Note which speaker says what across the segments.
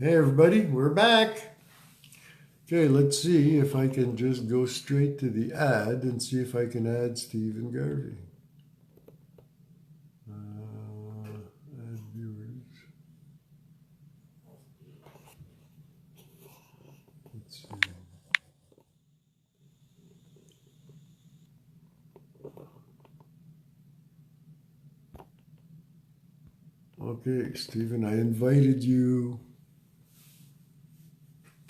Speaker 1: Hey everybody, we're back. Okay, let's see if I can just go straight to the ad and see if I can add Stephen Garvey. Add viewers. Let's see. Okay, Stephen, I invited you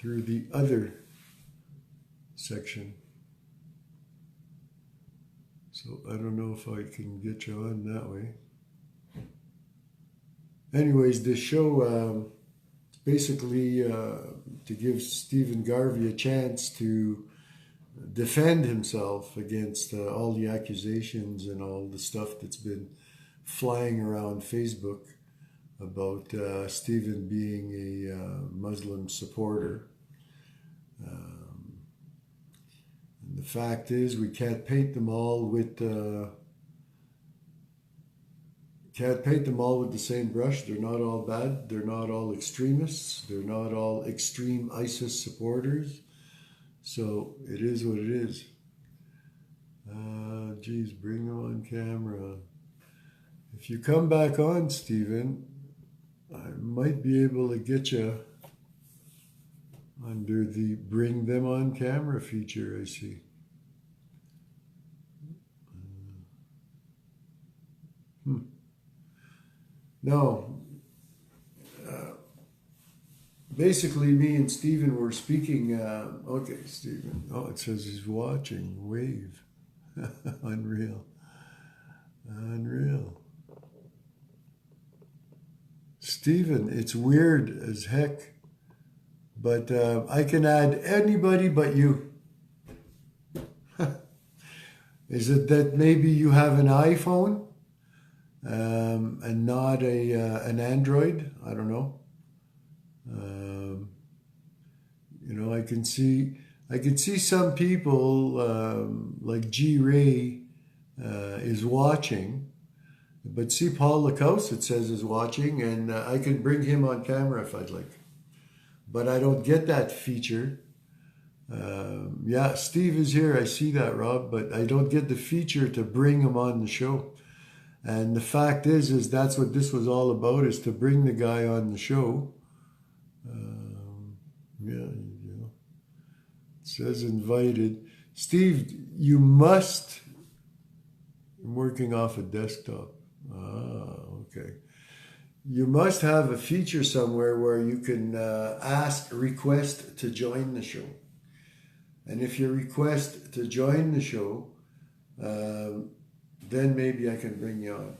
Speaker 1: through the other section. So I don't know if I can get you on that way. Anyways, this show basically to give Stephen Garvey a chance to defend himself against all the accusations and all the stuff that's been flying around Facebook about Stephen being a Muslim supporter. And the fact is, we can't paint them all with the same brush. They're not all bad. They're not all extremists. They're not all extreme ISIS supporters. So it is what it is. Geez, bring them on camera. If you come back on, Stephen, I might be able to get you under the bring them on camera feature, I see. No. Basically, me and Stephen were speaking. Okay, Stephen. Oh, it says he's watching. Wave. Unreal. Unreal. Stephen, it's weird as heck, but I can add anybody but you. Is it that maybe you have an iPhone and not an Android? I don't know. I can see some people like G Ray is watching, but see Paul Lacoste, it says, is watching, and I can bring him on camera if I'd like. But I don't get that feature. Yeah, Steve is here. I see that, Rob, but I don't get the feature to bring him on the show. And the fact is that's what this was all about, is to bring the guy on the show. Yeah. It says invited. Steve, you must. I'm working off a desktop. Okay. You must have a feature somewhere where you can request to join the show. And if you request to join the show, then maybe I can bring you on.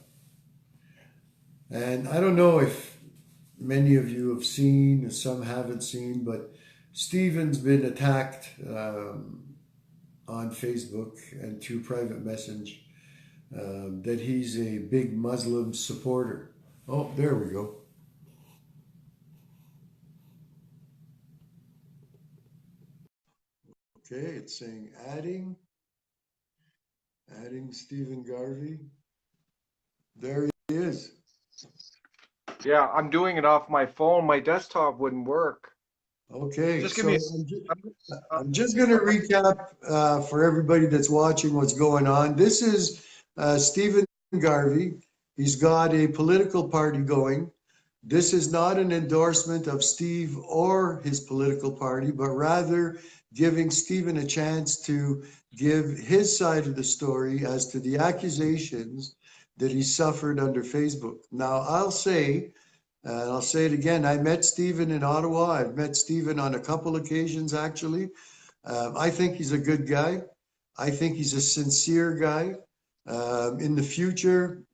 Speaker 1: And I don't know if many of you have seen, some haven't seen, but Stephen's been attacked on Facebook and through private message that he's a big Muslim supporter. Oh, there we go. Okay, it's saying adding Stephen Garvey. There he is.
Speaker 2: Yeah, I'm doing it off my phone. My desktop wouldn't work.
Speaker 1: Okay,
Speaker 2: Just give
Speaker 1: so
Speaker 2: me
Speaker 1: I'm just going to recap for everybody that's watching what's going on. This is Stephen Garvey. He's got a political party going. This is not an endorsement of Steve or his political party, but rather giving Stephen a chance to give his side of the story as to the accusations that he suffered under Facebook. Now, I'll say it again, I met Stephen in Ottawa. I've met Stephen on a couple occasions, actually. I think he's a good guy. I think he's a sincere guy. In the future,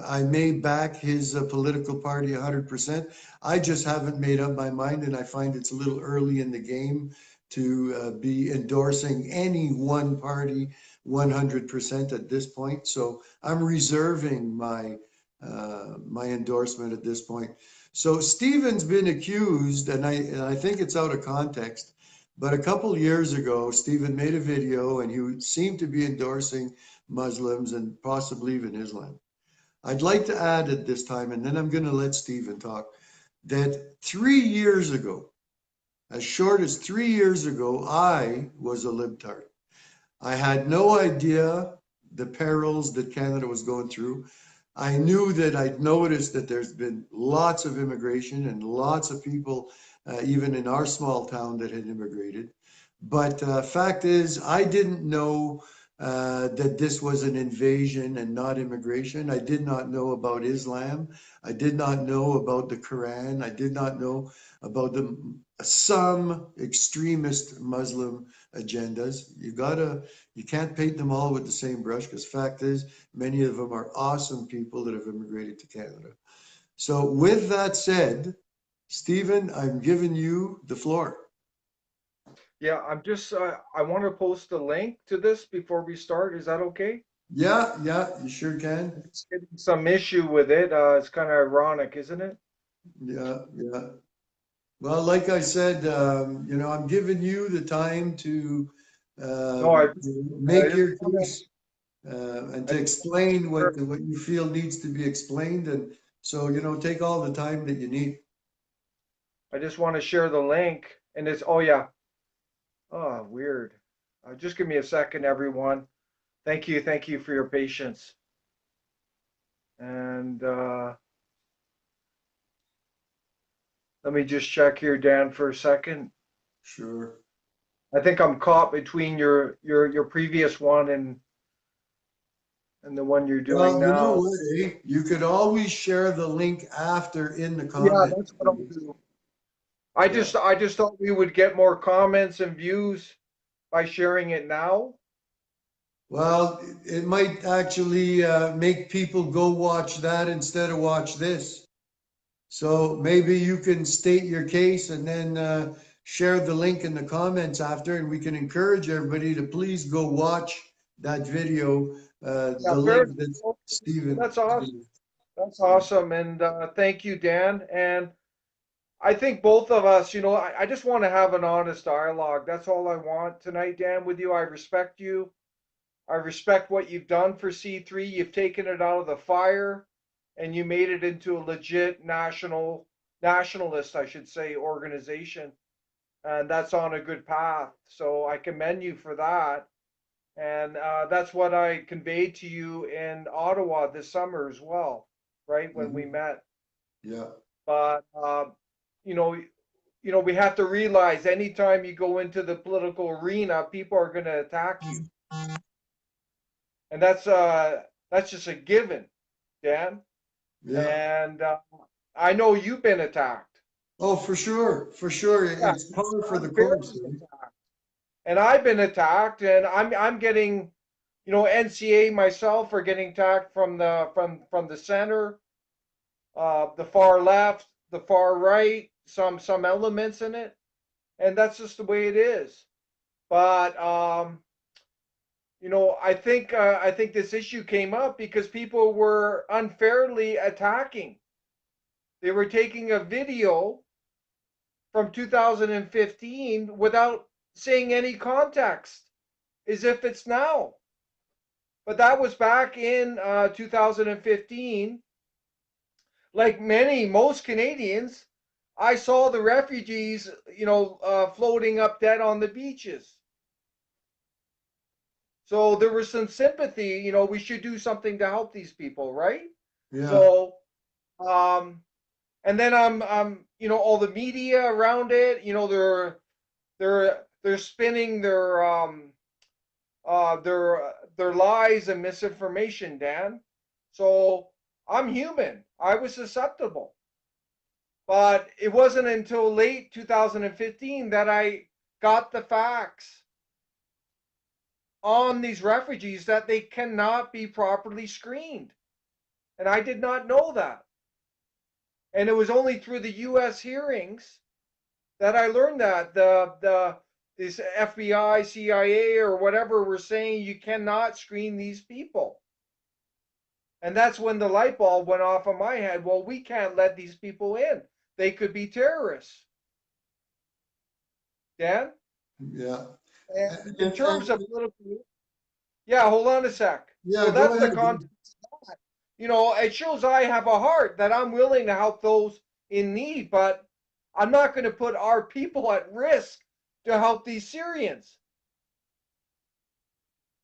Speaker 1: I may back his political party 100%. I just haven't made up my mind, and I find it's a little early in the game to be endorsing any one party 100% at this point. So I'm reserving my endorsement at this point. So Stephen's been accused, and I think it's out of context, but a couple years ago, Stephen made a video and he seemed to be endorsing Muslims and possibly even Islam. I'd like to add at this time, and then I'm going to let Stephen talk. that 3 years ago, as short as 3 years ago, I was a libtard. I had no idea the perils that Canada was going through. I knew that I'd noticed that there's been lots of immigration and lots of people, even in our small town, that had immigrated. But fact is, I didn't know that this was an invasion and not immigration. I did not know about Islam. I did not know about the Quran. I did not know about some extremist Muslim agendas. You can't paint them all with the same brush, because fact is, many of them are awesome people that have immigrated to Canada. So with that said, Stephen, I'm giving you the floor.
Speaker 2: Yeah, I'm just, I want to post a link to this before we start. Is that okay?
Speaker 1: Yeah, yeah, you sure
Speaker 2: I'm
Speaker 1: can.
Speaker 2: just getting some issue with it. It's kind of ironic, isn't it?
Speaker 1: Yeah, yeah. Well, like I said, I'm giving you the time to
Speaker 2: No, I
Speaker 1: make
Speaker 2: just
Speaker 1: your
Speaker 2: want
Speaker 1: case and
Speaker 2: to,
Speaker 1: to
Speaker 2: I just want to
Speaker 1: explain
Speaker 2: share,
Speaker 1: what you feel needs to be explained. And so, take all the time that you need.
Speaker 2: I just want to share the link. And it's, oh yeah. Oh, weird. Just give me a second, everyone. Thank you for your patience. And let me just check here, Dan, for a second.
Speaker 1: Sure.
Speaker 2: I think I'm caught between your previous one and the one you're doing
Speaker 1: Well, you know
Speaker 2: now.
Speaker 1: what, eh? You could always share the link after in the
Speaker 2: Yeah,
Speaker 1: comment.
Speaker 2: that's what I'll do. I
Speaker 1: Yeah.
Speaker 2: just I just thought we would get more comments and views by sharing it now.
Speaker 1: Well, it might actually make people go watch that instead of watch this. So maybe you can state your case and then share the link in the comments after, and we can encourage everybody to please go watch that video,
Speaker 2: Yeah,
Speaker 1: the
Speaker 2: fair
Speaker 1: link that
Speaker 2: enough.
Speaker 1: Stephen.
Speaker 2: That's awesome. That's awesome. And thank you, Dan. And I think both of us, I just want to have an honest dialogue. That's all I want tonight, Dan, with you. I respect you. I respect what you've done for C3. You've taken it out of the fire and you made it into a legit nationalist, I should say, organization. And that's on a good path. So I commend you for that. And that's what I conveyed to you in Ottawa this summer as well, right? When we
Speaker 1: Mhm.
Speaker 2: met.
Speaker 1: Yeah.
Speaker 2: But you know, we have to realize anytime you go into the political arena, people are going to attack you, and that's just a given, Dan.
Speaker 1: Yeah.
Speaker 2: And I know you've been attacked.
Speaker 1: Oh, for sure. For sure.
Speaker 2: Yeah,
Speaker 1: It's par for the course.
Speaker 2: unfairly
Speaker 1: Eh?
Speaker 2: attacked. And I've been attacked, and I'm getting, NCA myself are getting attacked from the center, the far left, the far right, some elements in it, and that's just the way it is. But I think this issue came up because people were unfairly attacking. They were taking a video from 2015 without saying any context, as if it's now. But that was back in 2015. Like most Canadians, I saw the refugees, floating up dead on the beaches. So there was some sympathy, we should do something to help these people, right?
Speaker 1: Yeah.
Speaker 2: So, um, and then all the media around it, they're spinning their lies and misinformation, Dan. So I'm human. I was susceptible, but it wasn't until late 2015 that I got the facts on these refugees that they cannot be properly screened. And I did not know that. And it was only through the US hearings that I learned that this FBI, CIA, or whatever were saying you cannot screen these people. And that's when the light bulb went off in my head. Well, we can't let these people in. They could be terrorists. Dan?
Speaker 1: Yeah.
Speaker 2: And in
Speaker 1: And
Speaker 2: terms of political, yeah, hold on a sec. So
Speaker 1: yeah, go
Speaker 2: that's the
Speaker 1: ahead.
Speaker 2: context. It shows I have a heart that I'm willing to help those in need, but I'm not going to put our people at risk to help these Syrians.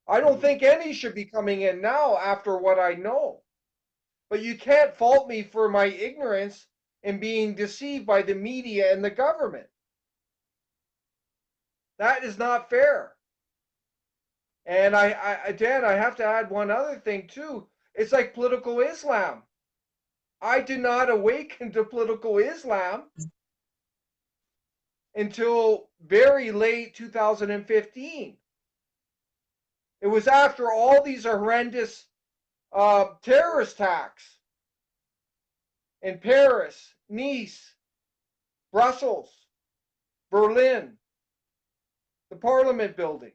Speaker 2: I don't think any should be coming in now after what I know. But you can't fault me for my ignorance and being deceived by the media and the government. That is not fair. And Dan, I have to add one other thing too. It's like political Islam. I did not awaken to political Islam until very late 2015. It was after all these horrendous terrorist attacks in Paris, Nice, Brussels, Berlin, the Parliament buildings,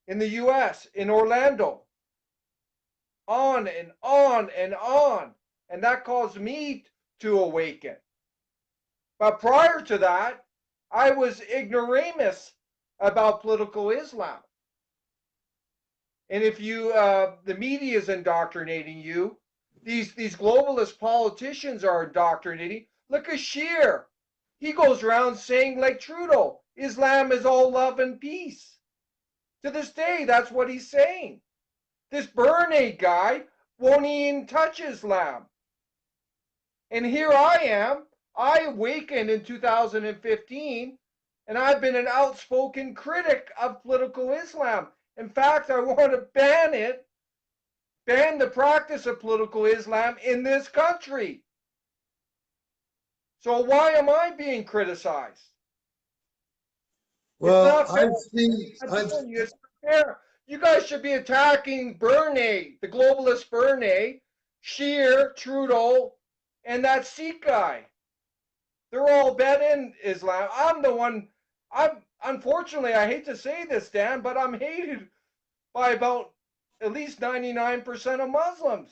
Speaker 2: in the US, in Orlando, on and on and on. And that caused me to awaken. But prior to that, I was ignoramus about political Islam. And if you, the media is indoctrinating you, these globalist politicians are indoctrinating. Look at Shear. He goes around saying, like Trudeau, Islam is all love and peace. To this day, that's what he's saying. This Bernays guy won't even touch Islam. And here I am. I awakened in 2015, and I've been an outspoken critic of political Islam. In fact, I want to ban the practice of political Islam in this country. So why am I being criticized?
Speaker 1: Well,
Speaker 2: it's not fair.
Speaker 1: I've,
Speaker 2: It's not fair. You guys should be attacking Bernays, the globalist Bernays, Scheer, Trudeau, and that Sikh guy. They're all bet in Islam. I'm the one. Unfortunately, I hate to say this, Dan, but I'm hated by about at least 99% of Muslims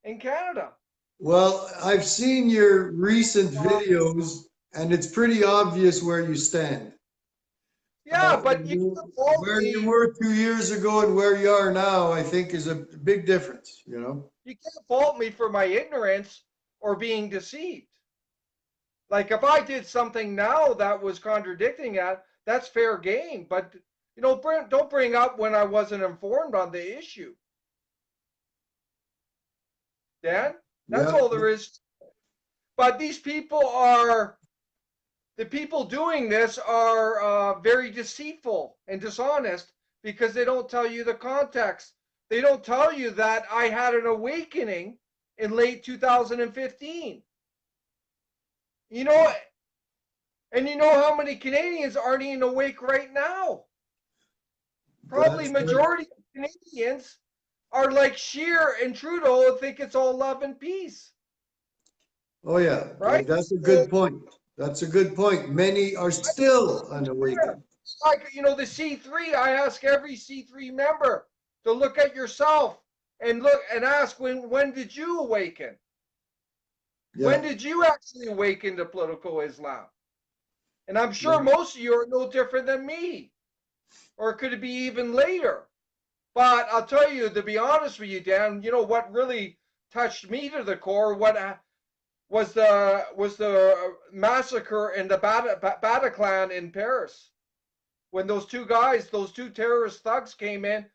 Speaker 2: in Canada.
Speaker 1: well, I've seen your recent videos, and it's pretty obvious where you stand.
Speaker 2: Yeah, but you can't fault
Speaker 1: Where you
Speaker 2: me.
Speaker 1: were 2 years ago and where you are now, I think, is a big difference, you know?
Speaker 2: You can't fault me for my ignorance or being deceived. Like if I did something now that was contradicting that, that's fair game. But don't bring up when I wasn't informed on the issue, Dan. That's
Speaker 1: Yeah.
Speaker 2: all there is. But these people are the people doing this are very deceitful and dishonest because they don't tell you the context. They don't tell you that I had an awakening in late 2015. You know, and you know how many Canadians aren't even awake right now? Probably
Speaker 1: That's good.
Speaker 2: majority of Canadians are like Scheer and Trudeau and think it's all love and peace,
Speaker 1: Oh, yeah.
Speaker 2: right?
Speaker 1: That's a good point. That's a good point. Many are still unawakened.
Speaker 2: Like, the C3, I ask every C3 member to look at yourself and look and ask when did you awaken? When
Speaker 1: Yeah.
Speaker 2: did you actually awaken to political Islam? And I'm sure
Speaker 1: Yeah.
Speaker 2: most of you are no different than me. Or could it be even later? But I'll tell you, to be honest with you, Dan, what really touched me to the core, what was the massacre in the Bataclan in Paris, when those two terrorist thugs came in,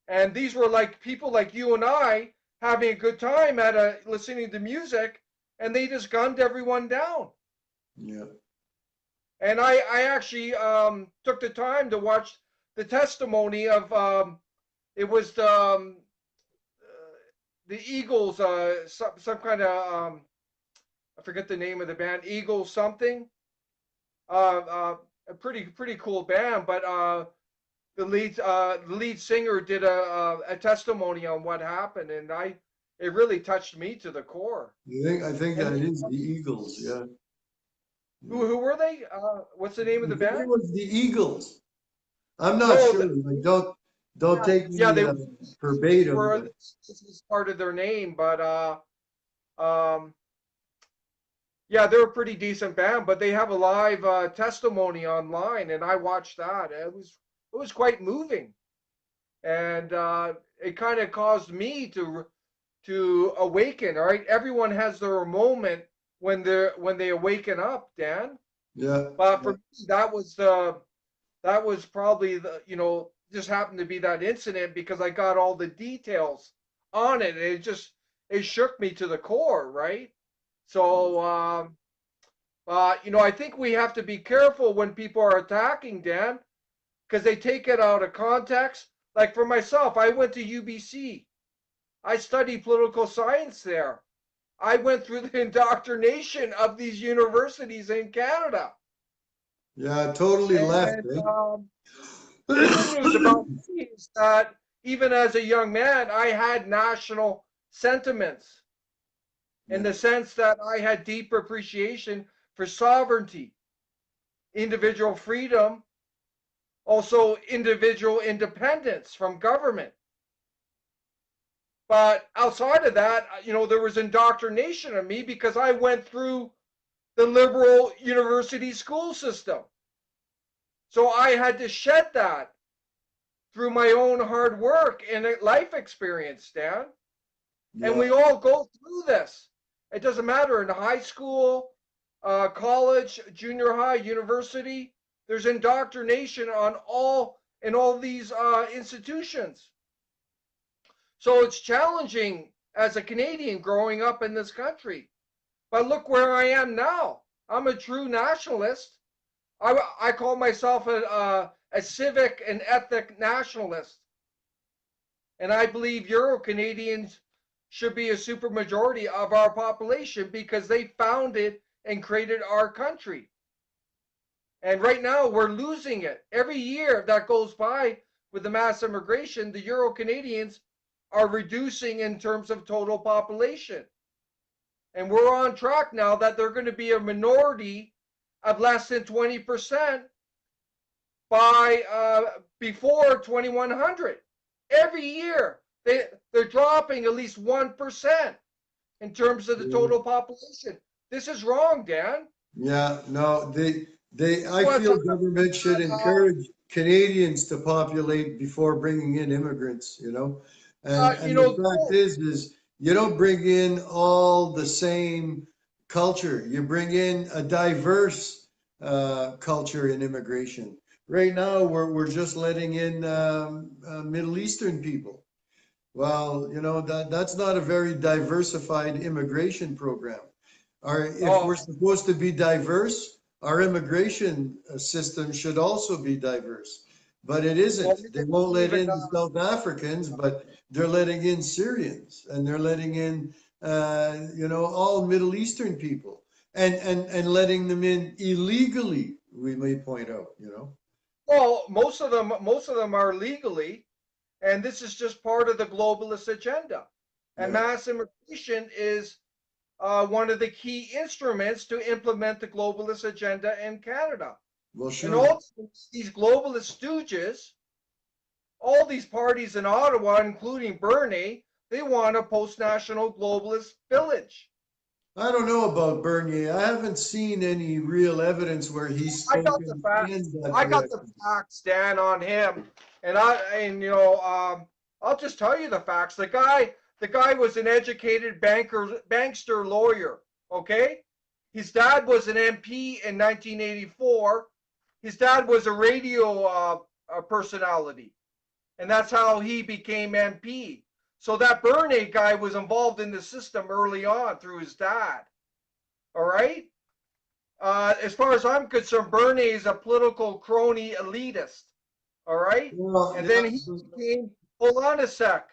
Speaker 2: and these were like people like you and I having a good time listening to music, and they just gunned everyone down.
Speaker 1: Yeah.
Speaker 2: And I actually took the time to watch the testimony of it was the Eagles, some kind of I forget the name of the band, Eagles something. A pretty cool band, but the lead singer did a testimony on what happened, and it really touched me to the core.
Speaker 1: I think
Speaker 2: And
Speaker 1: that is the Eagles. Yeah.
Speaker 2: who were they? What's the name of
Speaker 1: I
Speaker 2: the
Speaker 1: think it
Speaker 2: band?
Speaker 1: was the Eagles. I'm not
Speaker 2: No,
Speaker 1: sure. Like, don't take
Speaker 2: yeah,
Speaker 1: me
Speaker 2: they
Speaker 1: verbatim,
Speaker 2: were.
Speaker 1: but
Speaker 2: This was part of their name, but um, yeah, they're a pretty decent band. But they have a live testimony online, and I watched that. It was quite moving, and it kind of caused me to to awaken. All right, everyone has their moment when they awaken up, Dan.
Speaker 1: Yeah.
Speaker 2: But
Speaker 1: Yeah.
Speaker 2: for me, that was probably the, just happened to be that incident because I got all the details on it. It shook me to the core, right? So I think we have to be careful when people are attacking, Dan, because they take it out of context. Like for myself, I went to UBC. I studied political science there. I went through the indoctrination of these universities in Canada.
Speaker 1: Yeah, totally left,
Speaker 2: And
Speaker 1: eh?
Speaker 2: the good news about me is that even as a young man, I had national sentiments in
Speaker 1: Yeah.
Speaker 2: the sense that I had deep appreciation for sovereignty, individual freedom, also individual independence from government. But outside of that, there was indoctrination of me because I went through the liberal university school system. So I had to shed that through my own hard work and life experience, Dan. And
Speaker 1: Yeah.
Speaker 2: we all go through this. It doesn't matter in high school, college, junior high, university. There's indoctrination on all these institutions. So it's challenging as a Canadian growing up in this country. But look where I am now. I'm a true nationalist. I call myself a civic and ethnic nationalist. And I believe Euro Canadians should be a supermajority of our population because they founded and created our country. And right now we're losing it. Every year that goes by with the mass immigration, the Euro Canadians are reducing in terms of total population. And we're on track now that they're going to be a minority of less than 20% by before 2100. Every year they're dropping at least 1% in terms of the
Speaker 1: Yeah.
Speaker 2: total population. This is wrong, Dan.
Speaker 1: Yeah, no, I
Speaker 2: What's
Speaker 1: feel government should encourage Canadians to populate before bringing in immigrants, you know? And the fact is you don't bring in all the same culture. You bring in a diverse culture in immigration. Right now, we're just letting in Middle Eastern people. Well, that's not a very diversified immigration program. If we're
Speaker 2: oh,
Speaker 1: supposed to be diverse, our immigration system should also be diverse. But it
Speaker 2: well,
Speaker 1: isn't. They won't let
Speaker 2: even
Speaker 1: in the South Africans, but they're letting in Syrians and they're letting in, all Middle Eastern people and letting them in illegally, we may point out.
Speaker 2: well, most of them are legally, and this is just part of the globalist agenda. And
Speaker 1: Yeah.
Speaker 2: mass immigration is one of the key instruments to implement the globalist agenda in Canada.
Speaker 1: Well,
Speaker 2: And
Speaker 1: sure.
Speaker 2: ultimately, these globalist stooges, all these parties in Ottawa, including Bernie, they want a post-national globalist village.
Speaker 1: I don't know about Bernier. I haven't seen any real evidence where he's
Speaker 2: I got the
Speaker 1: spoken in
Speaker 2: facts.
Speaker 1: that
Speaker 2: I got the
Speaker 1: direction.
Speaker 2: facts, Dan, on him, I'll just tell you the facts. The guy was an educated bankster lawyer. Okay, his dad was an MP in 1984. His dad was a radio personality, and that's how he became MP. So that Bernie guy was involved in the system early on through his dad. All right. As far as I'm concerned, Bernie is a political crony elitist. All right.
Speaker 1: Well,
Speaker 2: And then
Speaker 1: yeah,
Speaker 2: he became, hold on a sec.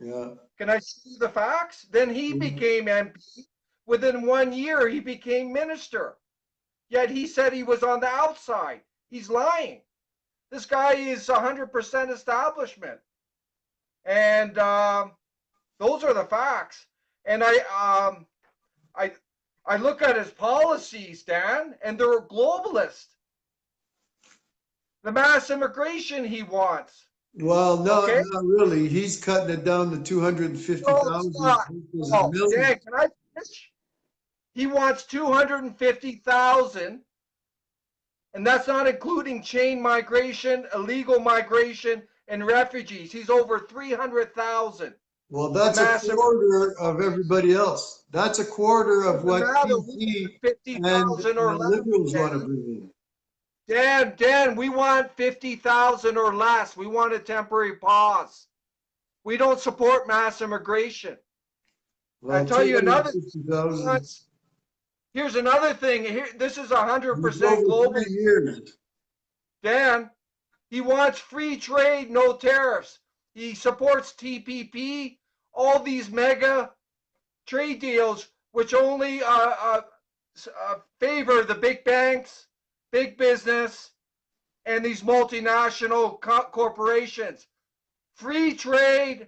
Speaker 1: yeah.
Speaker 2: Can I see the facts? Then he
Speaker 1: Mhm.
Speaker 2: became MP. Within 1 year, he became minister. Yet he said he was on the outside. He's lying. This guy is 100% establishment. And those are the facts. And I, I look at his policies, Dan, and they're globalist. The mass immigration he wants.
Speaker 1: Well, no,
Speaker 2: Okay?
Speaker 1: not really. He's cutting it down to
Speaker 2: No, it's
Speaker 1: 250,000
Speaker 2: not.
Speaker 1: versus a
Speaker 2: Oh,
Speaker 1: million.
Speaker 2: Dan, can I finish? He wants 250,000, and that's not including chain migration, illegal migration, and refugees. He's over 300,000.
Speaker 1: Well,
Speaker 2: a
Speaker 1: that's a
Speaker 2: massive
Speaker 1: quarter of everybody else. That's a quarter of
Speaker 2: doesn't
Speaker 1: what
Speaker 2: matter. We want
Speaker 1: PC and
Speaker 2: 50,000 or less,
Speaker 1: liberals want to
Speaker 2: Dan.
Speaker 1: bring in.
Speaker 2: Dan, we want 50,000 or less. We want a temporary pause. We don't support mass immigration. I
Speaker 1: Well,
Speaker 2: tell you another thing. He
Speaker 1: 250,000
Speaker 2: wants, here's another thing. Here, this is
Speaker 1: over
Speaker 2: 100% global.
Speaker 1: 3 years.
Speaker 2: Dan, he wants free trade, no tariffs. He supports TPP, all these mega trade deals, which only favor the big banks, big business, and these multinational corporations. Free trade,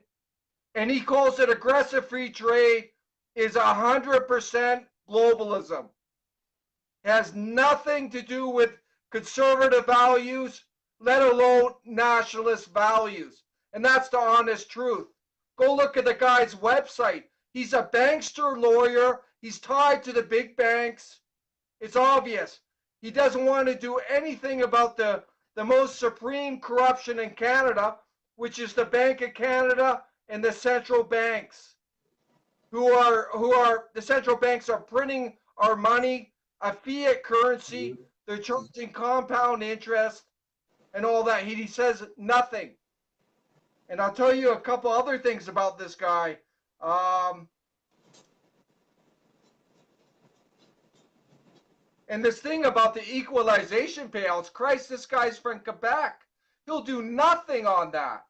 Speaker 2: and he calls it aggressive free trade, is 100% globalism. It has nothing to do with conservative values, let alone nationalist values. And that's the honest truth. Go look at the guy's website. He's a bankster lawyer. He's tied to the big banks. It's obvious. He doesn't want to do anything about the most supreme corruption in Canada, which is the Bank of Canada and the central banks, who are the central banks are printing our money, a fiat currency. They're charging compound interest and all that. He says nothing. And I'll tell you a couple other things about this guy. Um, and this thing about the equalization payouts, Christ, this guy's from Quebec. He'll do nothing on that.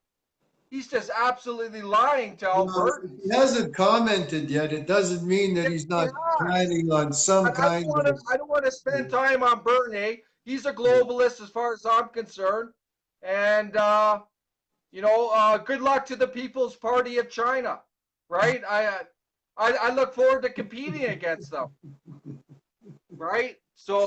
Speaker 2: He's just absolutely lying to
Speaker 1: Well, if
Speaker 2: Albertans.
Speaker 1: he hasn't commented yet, it doesn't mean that he's
Speaker 2: He
Speaker 1: not
Speaker 2: has.
Speaker 1: planning on some
Speaker 2: And I don't
Speaker 1: kind
Speaker 2: want to.
Speaker 1: of.
Speaker 2: I don't want to spend time on Bernier. He's a globalist as far as I'm concerned. And good luck to the People's Party of China. Right? I look forward to competing against them. Right? So,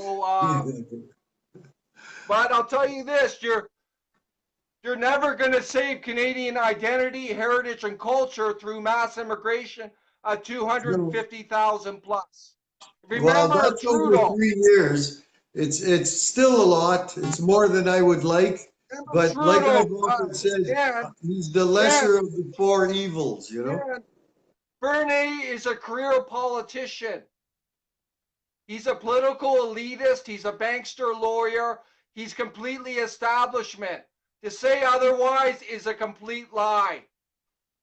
Speaker 2: but I'll tell you this: you're never going to save Canadian identity, heritage, and culture through mass immigration at 250,000 plus.
Speaker 1: Well,
Speaker 2: Remember
Speaker 1: that's over
Speaker 2: Trudeau.
Speaker 1: 3 years. It's still a lot. It's more than I would like.
Speaker 2: Remember
Speaker 1: But like
Speaker 2: Trudeau.
Speaker 1: I've often said,
Speaker 2: Dan,
Speaker 1: he's the
Speaker 2: Dan,
Speaker 1: lesser of the four evils, you know?
Speaker 2: Dan. Bernie is a career politician. He's a political elitist. He's a bankster lawyer. He's completely establishment. To say otherwise is a complete lie.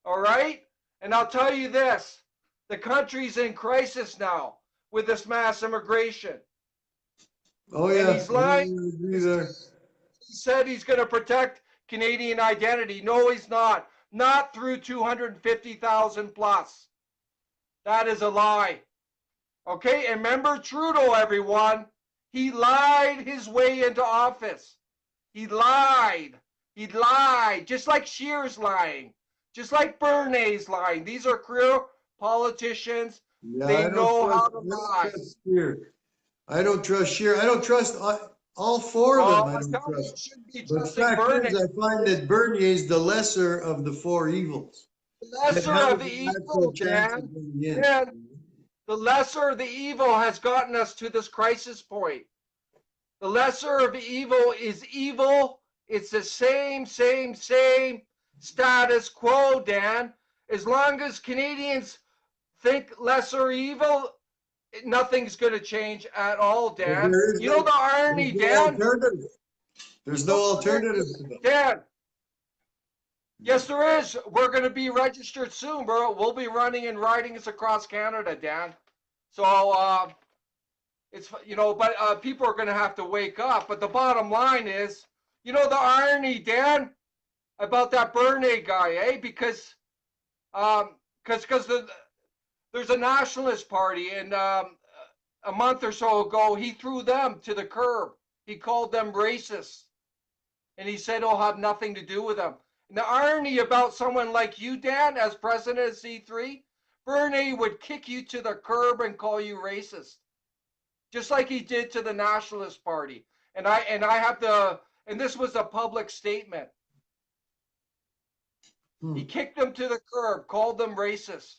Speaker 2: All right? And I'll tell you this, the country's in crisis now with this mass immigration.
Speaker 1: Oh,
Speaker 2: And
Speaker 1: yeah.
Speaker 2: he's lying.
Speaker 1: I agree there.
Speaker 2: He said he's going to protect Canadian identity. No, he's not. Not through 250,000 plus. That is a lie. Okay, and remember Trudeau, everyone. He lied his way into office. He lied. He lied, just like Scheer's lying, just like Bernays lying. These are career politicians.
Speaker 1: Yeah,
Speaker 2: They know how to lie.
Speaker 1: Scheer. I don't trust Scheer. I don't trust all four of them.
Speaker 2: Well,
Speaker 1: I
Speaker 2: I
Speaker 1: don't
Speaker 2: tell you,
Speaker 1: trust.
Speaker 2: you shouldn't be
Speaker 1: But
Speaker 2: trusting
Speaker 1: fact
Speaker 2: Bernays.
Speaker 1: is, I find that Bernier is the lesser of the four evils
Speaker 2: The
Speaker 1: that
Speaker 2: lesser
Speaker 1: has
Speaker 2: of the
Speaker 1: an actual
Speaker 2: evil,
Speaker 1: chance of
Speaker 2: Dan.
Speaker 1: getting in.
Speaker 2: Dan, the lesser of the evil has gotten us to this crisis point. The lesser of evil is evil. It's the same status quo, Dan. As long as Canadians think lesser evil, nothing's going to change at all,
Speaker 1: But
Speaker 2: Dan. You know the irony,
Speaker 1: there's no
Speaker 2: Dan?
Speaker 1: alternative. There's no alternative to them.
Speaker 2: Dan, yes, there is. We're going to be registered soon, bro. We'll be running and ridings across Canada, Dan. So, but people are going to have to wake up. But the bottom line is, the irony, Dan, about that Bernier guy, eh? Because there's a nationalist party, and a month or so ago, he threw them to the curb. He called them racist, and he said it'll have nothing to do with them. And the irony about someone like you, Dan, as president of C3, Bernier would kick you to the curb and call you racist, just like he did to the Nationalist Party. And this was a public statement. He kicked them to the curb, called them racist.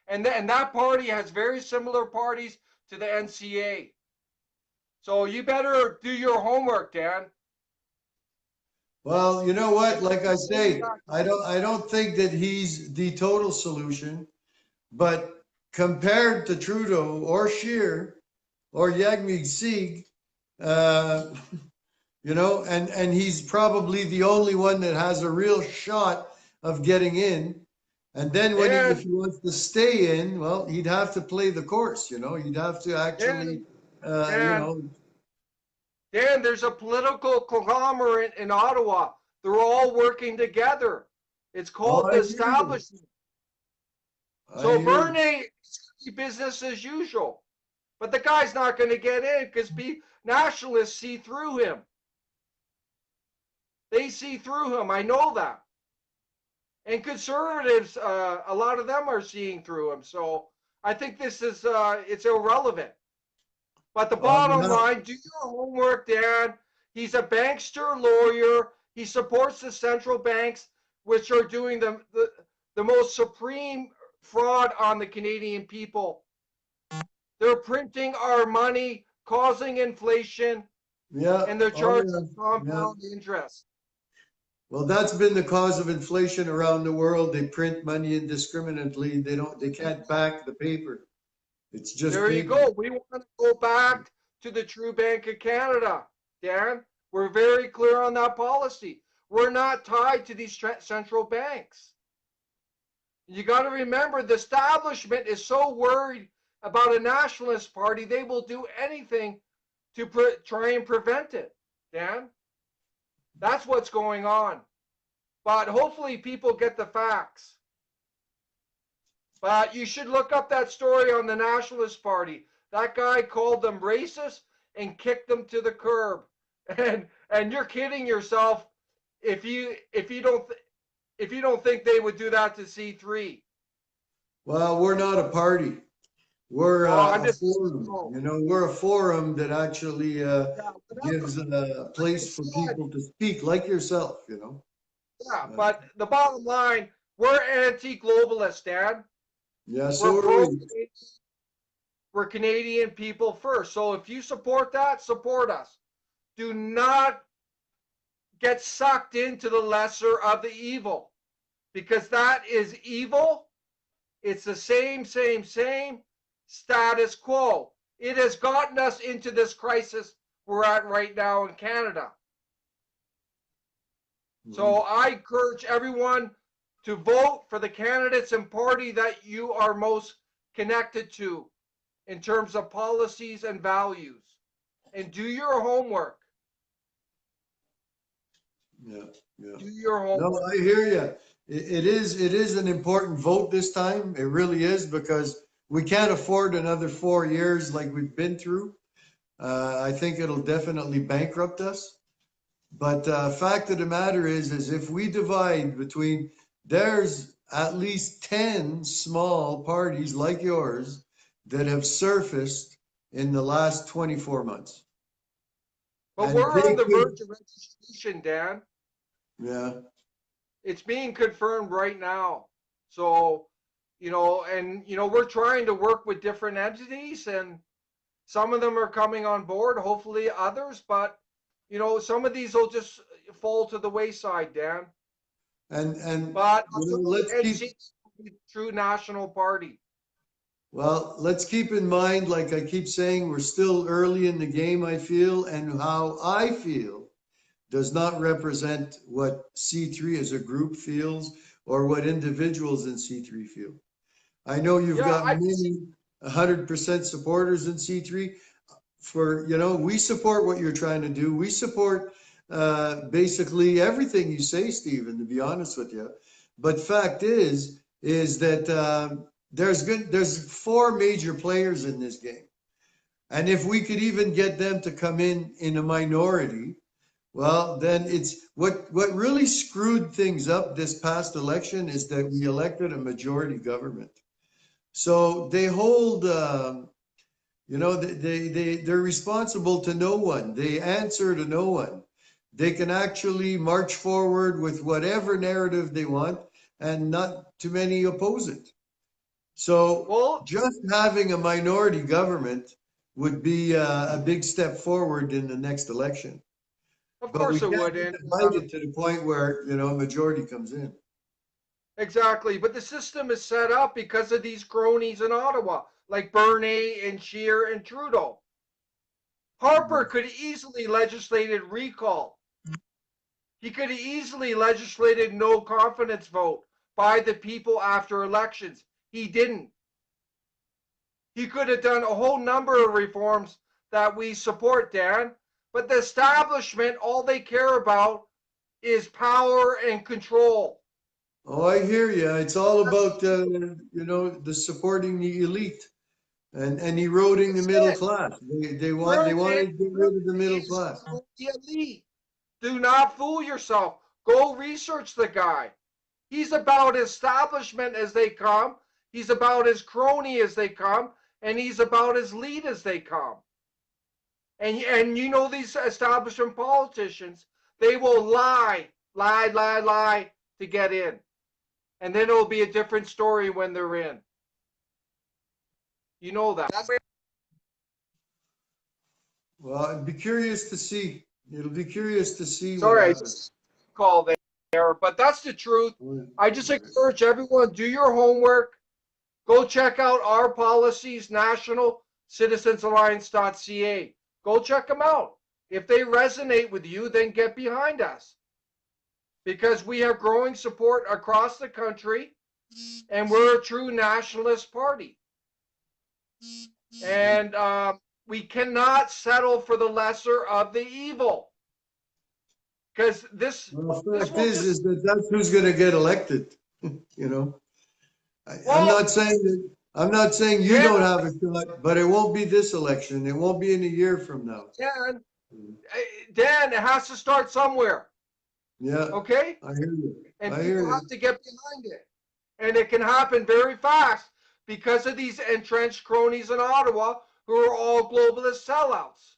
Speaker 2: And that party has very similar parties to the NCA. So you better do your homework, Dan.
Speaker 1: Well, you know
Speaker 2: And
Speaker 1: what? Like I
Speaker 2: saying
Speaker 1: say,
Speaker 2: that,
Speaker 1: I don't think that he's the total solution, but compared to Trudeau or Scheer or Jagmeet Singh, uh, and he's probably the only one that has a real shot of getting in. And then if
Speaker 2: Dan,
Speaker 1: he wants to stay in, well, he'd have to play the course, he'd have to actually,
Speaker 2: Dan,
Speaker 1: uh, you
Speaker 2: Dan,
Speaker 1: know,
Speaker 2: Dan, there's a political conglomerate in Ottawa. They're all working together. It's
Speaker 1: oh,
Speaker 2: called
Speaker 1: I
Speaker 2: the
Speaker 1: hear you.
Speaker 2: establishment.
Speaker 1: I
Speaker 2: So
Speaker 1: hear you.
Speaker 2: Bernie is business as usual. But the guy's not going to get in because nationalists see through him. They see through him. I know that. And conservatives, a lot of them are seeing through him. So I think this is it's irrelevant. But the
Speaker 1: Well,
Speaker 2: bottom line, do your homework, Dan. He's a bankster lawyer. He supports the central banks, which are doing the most supreme fraud on the Canadian people. They're printing our money, causing inflation,
Speaker 1: yeah,
Speaker 2: and they're
Speaker 1: oh
Speaker 2: charging
Speaker 1: yeah, yeah.
Speaker 2: compound interest.
Speaker 1: Well, that's been the cause of inflation around the world. They print money indiscriminately. They can't back the paper. It's just
Speaker 2: There you
Speaker 1: paper.
Speaker 2: go. We want to go back to the true Bank of Canada, Dan. We're very clear on that policy. We're not tied to these central banks. You got to remember the establishment is so worried about a nationalist party, they will do anything to try and prevent it, Dan. That's what's going on. But hopefully people get the facts. But you should look up that story on the Nationalist Party. That guy called them racist and kicked them to the curb. And you're kidding yourself if you don't think they would do that to C3.
Speaker 1: Well, we're not a party. We're
Speaker 2: Well, I'm
Speaker 1: a
Speaker 2: just
Speaker 1: forum. We're a forum that actually
Speaker 2: yeah,
Speaker 1: gives a place for
Speaker 2: said,
Speaker 1: people to speak, like yourself.
Speaker 2: yeah,
Speaker 1: Uh,
Speaker 2: but the bottom line, we're anti-globalist, Dan.
Speaker 1: yeah,
Speaker 2: We're
Speaker 1: so are
Speaker 2: pro.
Speaker 1: we.
Speaker 2: We're Canadian people first. So if you support that, support us. Do not get sucked into the lesser of the evil because that is evil. It's the same status quo. It has gotten us into this crisis we're at right now in Canada. So
Speaker 1: Mhm.
Speaker 2: I encourage everyone to vote for the candidates and party that you are most connected to in terms of policies and values. And do your homework.
Speaker 1: Yeah, yeah.
Speaker 2: Do your
Speaker 1: No,
Speaker 2: homework.
Speaker 1: I hear you. It is an important vote this time. It really is because we can't afford another 4 years like we've been through. I think it'll definitely bankrupt us. But fact of the matter is if we divide between, there's at least 10 small parties like yours that have surfaced in the last 24 months.
Speaker 2: But
Speaker 1: And
Speaker 2: we're
Speaker 1: they
Speaker 2: on the
Speaker 1: could,
Speaker 2: verge of registration, Dan.
Speaker 1: yeah.
Speaker 2: It's being confirmed right now. So, we're trying to work with different entities and some of them are coming on board, hopefully others, but some of these will just fall to the wayside, Dan.
Speaker 1: And
Speaker 2: But
Speaker 1: let's keep,
Speaker 2: NC true national party.
Speaker 1: well, let's keep in mind, like I keep saying, we're still early in the game, I feel, and how I feel does not represent what C3 as a group feels or what individuals in C3 feel. I know you've
Speaker 2: Yeah,
Speaker 1: got many 100% supporters in C3. We support what you're trying to do. We support basically everything you say, Stephen, to be honest with you. But fact is that there's four major players in this game. And if we could even get them to come in a minority, well, then it's what really screwed things up this past election is that we elected a majority government. So they hold, they're responsible to no one. They answer to no one. They can actually march forward with whatever narrative they want, and not too many oppose it. So
Speaker 2: well,
Speaker 1: just having a minority government would be a big step forward in the next election.
Speaker 2: Of
Speaker 1: But we
Speaker 2: course it
Speaker 1: can't
Speaker 2: would.
Speaker 1: be
Speaker 2: And
Speaker 1: divided to the point where, a majority comes in.
Speaker 2: exactly. But the system is set up because of these cronies in Ottawa, like Bernier and Scheer and Trudeau. Harper
Speaker 1: Mhm.
Speaker 2: could easily legislated recall. He could have easily legislated no confidence vote by the people after elections. He didn't. He could have done a whole number of reforms that we support, Dan. But the establishment, all they care about is power and control.
Speaker 1: Oh, I hear you. It's all about, the supporting the elite and eroding the
Speaker 2: That's
Speaker 1: middle
Speaker 2: it.
Speaker 1: class. They want
Speaker 2: Bernie,
Speaker 1: to get rid of the
Speaker 2: Bernie
Speaker 1: middle
Speaker 2: is
Speaker 1: class.
Speaker 2: about the elite. Do not fool yourself. Go research the guy. He's about establishment as they come. He's about his crony as they come, and he's about his lead as they come. And you know these establishment politicians, they will lie to get in. And then it'll be a different story when they're in. You know that.
Speaker 1: Well, I'd be curious to see. It'll be curious to see what
Speaker 2: Sorry, I
Speaker 1: happens.
Speaker 2: just called there, but that's the truth. I just encourage everyone, do your homework. Go check out our policies, National Citizens Alliance.ca. Go check them out. If they resonate with you, then get behind us, because we have growing support across the country and we're a true nationalist party. And we cannot settle for the lesser of the evil, because
Speaker 1: Well, the
Speaker 2: this
Speaker 1: fact
Speaker 2: will
Speaker 1: is
Speaker 2: just,
Speaker 1: that that's who's going to get elected. You know, I'm
Speaker 2: well,
Speaker 1: not saying that. I'm not saying you
Speaker 2: Dan,
Speaker 1: don't have a shot, but it won't be this election. It won't be in a year from now.
Speaker 2: Dan, Dan, it has to start somewhere.
Speaker 1: Yeah,
Speaker 2: Okay?
Speaker 1: I hear you.
Speaker 2: And
Speaker 1: I hear
Speaker 2: people
Speaker 1: you.
Speaker 2: have to get behind it. And it can happen very fast because of these entrenched cronies in Ottawa who are all globalist sellouts.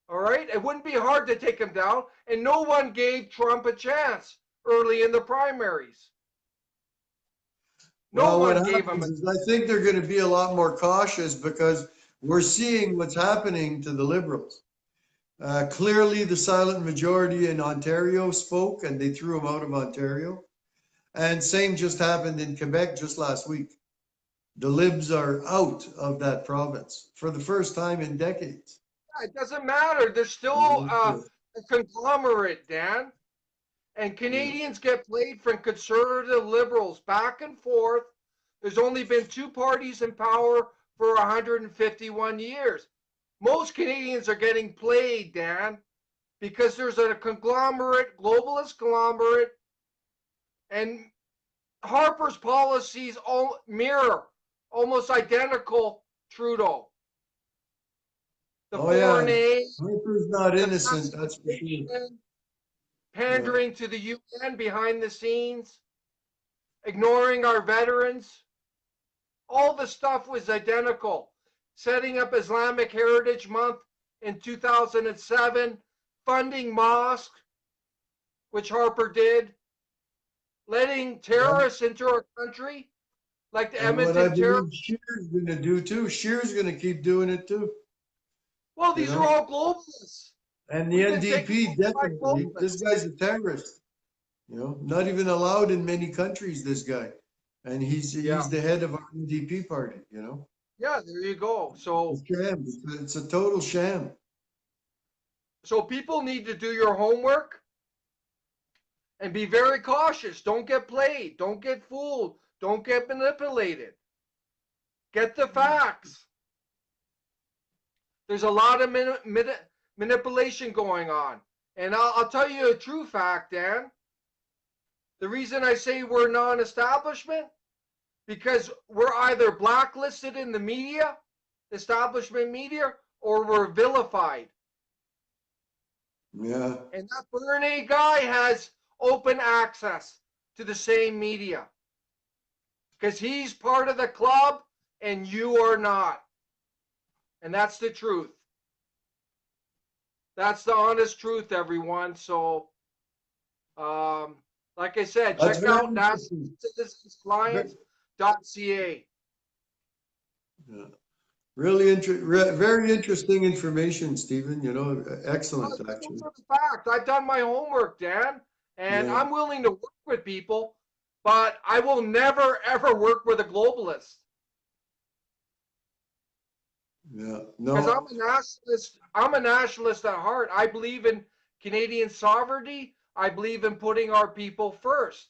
Speaker 2: All right? It wouldn't be hard to take them down. And no one gave Trump a chance early in the primaries. No
Speaker 1: Well, what
Speaker 2: one gave him
Speaker 1: happens
Speaker 2: a
Speaker 1: is I think they're going to be a lot more cautious because we're seeing what's happening to the Liberals. Clearly, the silent majority in Ontario spoke and they threw him out of Ontario. And same just happened in Quebec just last week. The Libs are out of that province for the first time in decades.
Speaker 2: it doesn't matter. There's still
Speaker 1: Yeah,
Speaker 2: a conglomerate, Dan. And
Speaker 1: yeah.
Speaker 2: Canadians get played from conservative liberals back and forth. There's only been two parties in power for 151 years. Most Canadians are getting played, Dan, because there's a conglomerate, globalist conglomerate, and Harper's policies all mirror, almost identical Trudeau. The
Speaker 1: Oh yeah,
Speaker 2: foreign aid,
Speaker 1: Harper's not
Speaker 2: the
Speaker 1: innocent, that's for sure.
Speaker 2: pacification,
Speaker 1: Yeah.
Speaker 2: pandering to the UN behind the scenes, ignoring our veterans. All the stuff was identical. Setting up Islamic Heritage Month in 2007, funding mosques, which Harper did, letting
Speaker 1: Yeah.
Speaker 2: terrorists into our country, like the
Speaker 1: And what I
Speaker 2: Edmonton
Speaker 1: believe
Speaker 2: terrorists.
Speaker 1: Scheer's going to do too. Scheer's going to keep doing it too.
Speaker 2: Well,
Speaker 1: You
Speaker 2: these are
Speaker 1: know.
Speaker 2: all globalists.
Speaker 1: And the
Speaker 2: We've been taken
Speaker 1: NDP
Speaker 2: over by
Speaker 1: definitely. This
Speaker 2: globalists.
Speaker 1: guy's a terrorist. Not even allowed in many countries. This guy, and
Speaker 2: Yeah,
Speaker 1: he's the head of our NDP party.
Speaker 2: yeah, there you go.
Speaker 1: It's a sham. It's a total sham.
Speaker 2: So people need to do your homework and be very cautious. Don't get played. Don't get fooled. Don't get manipulated. Get the facts. There's a lot of manipulation going on. And I'll tell you a true fact, Dan. The reason I say we're non-establishment, because we're either blacklisted in the media, establishment media, or we're vilified.
Speaker 1: Yeah.
Speaker 2: And that Bernie guy has open access to the same media because he's part of the club and you are not. And that's the truth. That's the honest truth, everyone. So, like I said,
Speaker 1: That's
Speaker 2: check
Speaker 1: very
Speaker 2: out
Speaker 1: interesting.
Speaker 2: nationalcitizensalliance.ca.
Speaker 1: Yeah. Really very interesting information, Stephen. Excellent,
Speaker 2: Those
Speaker 1: actually.
Speaker 2: are the facts. I've done my homework, Dan, and
Speaker 1: Yeah,
Speaker 2: I'm willing to work with people, but I will never ever work with a globalist
Speaker 1: yeah.
Speaker 2: because I'm
Speaker 1: No,
Speaker 2: a nationalist. I'm a nationalist at heart. I believe in Canadian sovereignty. I believe in putting our people first.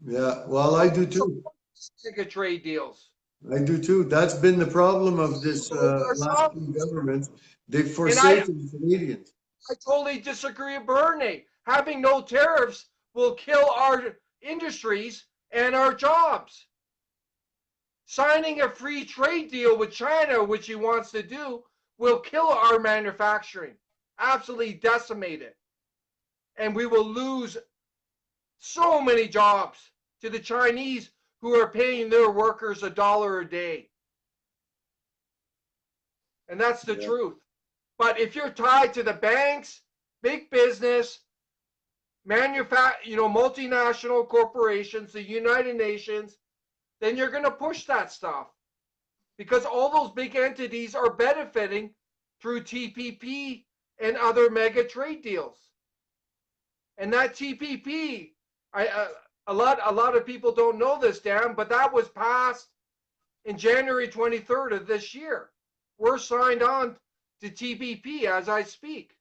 Speaker 1: yeah. Well,
Speaker 2: So
Speaker 1: I
Speaker 2: I
Speaker 1: do
Speaker 2: don't
Speaker 1: too.
Speaker 2: support these trade deals.
Speaker 1: I do too. That's been the problem of this
Speaker 2: Over our
Speaker 1: last two
Speaker 2: sovereignty.
Speaker 1: governments. They've
Speaker 2: And I,
Speaker 1: forsaken Canadians.
Speaker 2: I totally disagree with Bernie. Having no tariffs will kill our industries and our jobs. Signing a free trade deal with China, which he wants to do, will kill our manufacturing, absolutely decimate it. And we will lose so many jobs to the Chinese who are paying their workers $1 a day. And that's the
Speaker 1: Yeah.
Speaker 2: truth. But if you're tied to the banks, big business, multinational corporations, the United Nations, then you're going to push that stuff because all those big entities are benefiting through TPP and other mega trade deals. And that TPP, a lot of people don't know this, Dan, but that was passed in January 23rd of this year. We're signed on to TPP as I speak.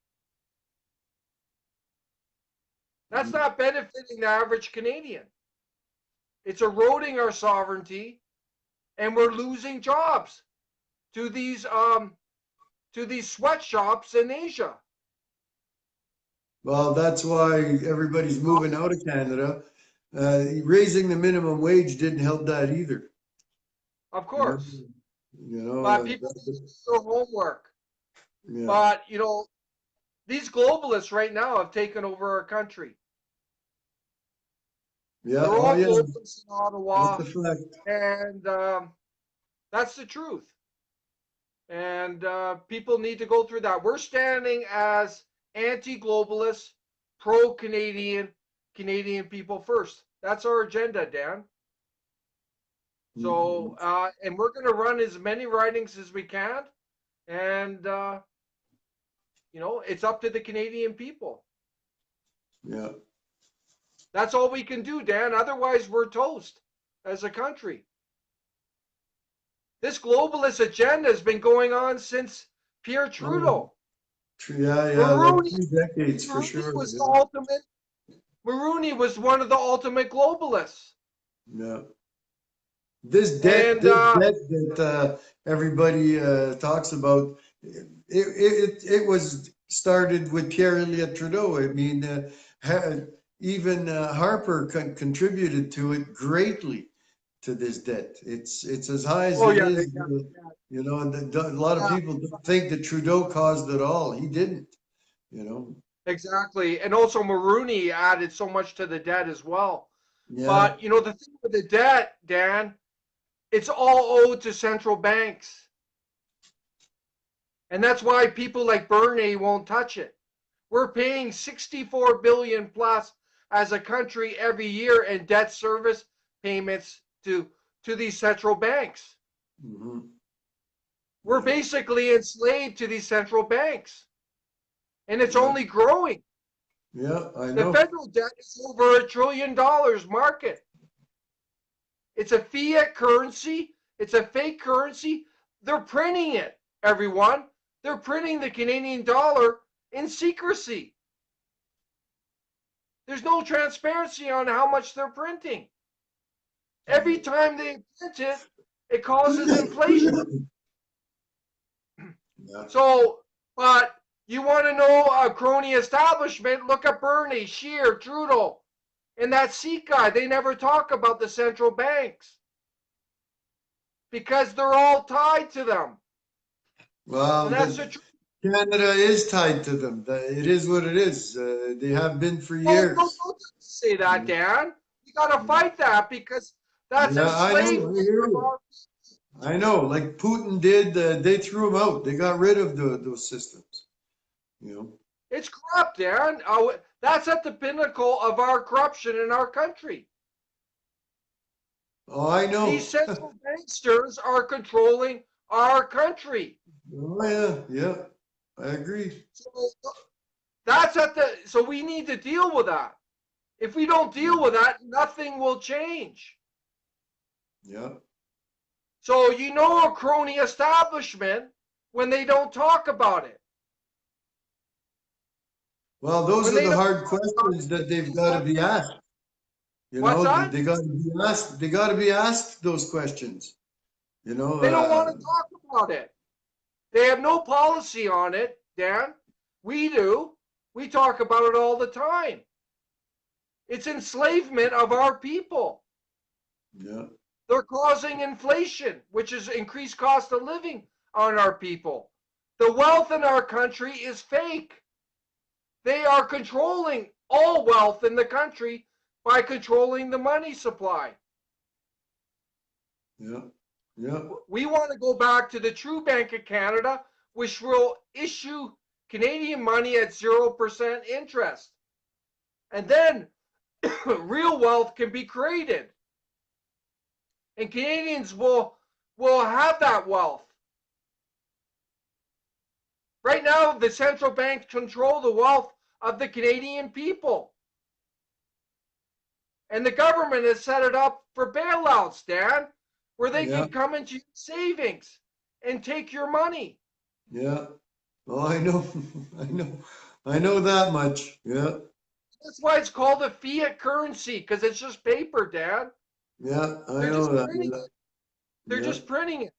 Speaker 2: That's not benefiting the average Canadian. It's eroding our sovereignty, and we're losing jobs to these sweatshops in Asia.
Speaker 1: Well, that's why everybody's moving out of Canada. Raising the minimum wage didn't help that either.
Speaker 2: Of
Speaker 1: You know,
Speaker 2: course, but people need to do their homework.
Speaker 1: yeah,
Speaker 2: But these globalists right now have taken over our country.
Speaker 1: yeah.
Speaker 2: They're
Speaker 1: Oh,
Speaker 2: all
Speaker 1: yeah.
Speaker 2: globalists in
Speaker 1: That's
Speaker 2: Ottawa,
Speaker 1: a fact.
Speaker 2: and that's the truth. And people need to go through that. We're standing as anti-globalist, pro-Canadian, Canadian people first. That's our agenda, Dan. So, and we're going to run as many ridings as we can, and it's up to the Canadian people.
Speaker 1: Yeah.
Speaker 2: That's all we can do, Dan. Otherwise, we're toast as a country. This globalist agenda has been going on since Pierre
Speaker 1: Oh,
Speaker 2: Trudeau.
Speaker 1: yeah. Like
Speaker 2: Maroney,
Speaker 1: 3 decades for
Speaker 2: Maroney
Speaker 1: sure.
Speaker 2: was the
Speaker 1: Yeah.
Speaker 2: ultimate. Maroney was one of the ultimate globalists.
Speaker 1: Yeah. This debt,
Speaker 2: And
Speaker 1: this debt that everybody talks about, it was started with Pierre Elliott Trudeau. I mean, even Harper contributed to it greatly to this debt. It's as high as
Speaker 2: oh
Speaker 1: it
Speaker 2: yeah,
Speaker 1: is. And a lot of
Speaker 2: yeah,
Speaker 1: people don't think that Trudeau caused it all. He didn't. You know.
Speaker 2: exactly. And also Maroney added so much to the debt as well.
Speaker 1: Yeah.
Speaker 2: But the thing with the debt, Dan, it's all owed to central banks. And that's why people like Bernie won't touch it. We're paying 64 billion plus as a country every year in debt service payments to these central banks.
Speaker 1: Hmm.
Speaker 2: We're
Speaker 1: Yeah.
Speaker 2: basically enslaved to these central banks, and it's
Speaker 1: Yeah.
Speaker 2: only growing.
Speaker 1: Yeah. I
Speaker 2: The
Speaker 1: know.
Speaker 2: federal debt is over $1 trillion market. It's a fiat currency. It's a fake currency. They're printing it, everyone. They're printing the Canadian dollar in secrecy. There's no transparency on how much they're printing. Every time they print it, it causes inflation.
Speaker 1: Yeah.
Speaker 2: So, but you want to know a crony establishment? Look at Bernie, Scheer, Trudeau, and that Seat guy. They never talk about the central banks because they're all tied to them. And
Speaker 1: Well,
Speaker 2: that's the truth.
Speaker 1: Canada is tied to them. It is what it is. They have been for
Speaker 2: Oh,
Speaker 1: years.
Speaker 2: don't say that, Dan. You got to fight that because that's
Speaker 1: Yeah, I know.
Speaker 2: enslavement
Speaker 1: I hear
Speaker 2: of
Speaker 1: you.
Speaker 2: our.
Speaker 1: I know. Like Putin did, they threw them out. They got rid of those systems. You know.
Speaker 2: It's corrupt, Dan. That's at the pinnacle of our corruption in our country.
Speaker 1: Oh, I
Speaker 2: These
Speaker 1: know.
Speaker 2: central banksters are controlling our country.
Speaker 1: Oh, yeah, yeah, I agree.
Speaker 2: So so we need to deal with that. If we don't deal with that, nothing will change.
Speaker 1: Yeah.
Speaker 2: So you know a crony establishment when they don't talk about it.
Speaker 1: Well, those
Speaker 2: When
Speaker 1: are
Speaker 2: they
Speaker 1: the
Speaker 2: don't
Speaker 1: hard
Speaker 2: talk about
Speaker 1: questions
Speaker 2: it,
Speaker 1: that they've
Speaker 2: it's
Speaker 1: got to
Speaker 2: like,
Speaker 1: be asked. You
Speaker 2: what's
Speaker 1: know,
Speaker 2: that?
Speaker 1: they got to be asked. They got to be asked those questions. You know,
Speaker 2: They don't want to talk about it. They have no policy on it, Dan. We do. We talk about it all the time. It's enslavement of our people.
Speaker 1: yeah,
Speaker 2: They're causing inflation, which is increased cost of living on our people. The wealth in our country is fake. They are controlling all wealth in the country by controlling the money supply.
Speaker 1: yeah, yeah,
Speaker 2: We want to go back to the true Bank of Canada, which will issue Canadian money at 0% interest. And then real wealth can be created. And Canadians will have that wealth. Right now, the central banks control the wealth of the Canadian people. And the government has set it up for bailouts, Dan, where they
Speaker 1: yeah,
Speaker 2: can come into your savings and take your money.
Speaker 1: yeah. Oh, I know, I know, I know that much. Yeah,
Speaker 2: That's why it's called a fiat currency, because it's just paper, Dan.
Speaker 1: yeah, I
Speaker 2: They're
Speaker 1: know
Speaker 2: just
Speaker 1: that.
Speaker 2: printing it. They're
Speaker 1: Yeah,
Speaker 2: just printing it.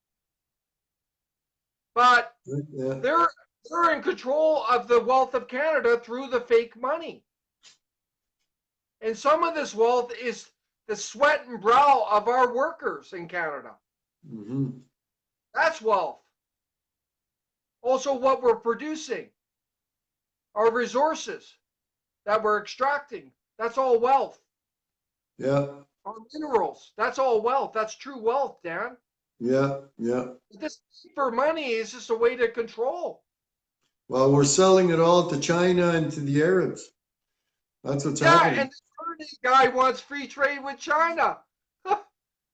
Speaker 2: But
Speaker 1: yeah, yeah,
Speaker 2: they're they're in control of the wealth of Canada through the fake money. And some of this wealth is the sweat and brow of our workers in Canada.
Speaker 1: hmm,
Speaker 2: That's wealth. Also, what we're producing, our resources that we're extracting, that's all wealth.
Speaker 1: yeah,
Speaker 2: Our minerals, that's all wealth. That's true wealth, Dan.
Speaker 1: yeah, yeah.
Speaker 2: This paper money is just a way to control.
Speaker 1: Well, we're selling it all to China and to the Arabs. That's what's
Speaker 2: Yeah,
Speaker 1: happening.
Speaker 2: and the Bernie guy wants free trade with China.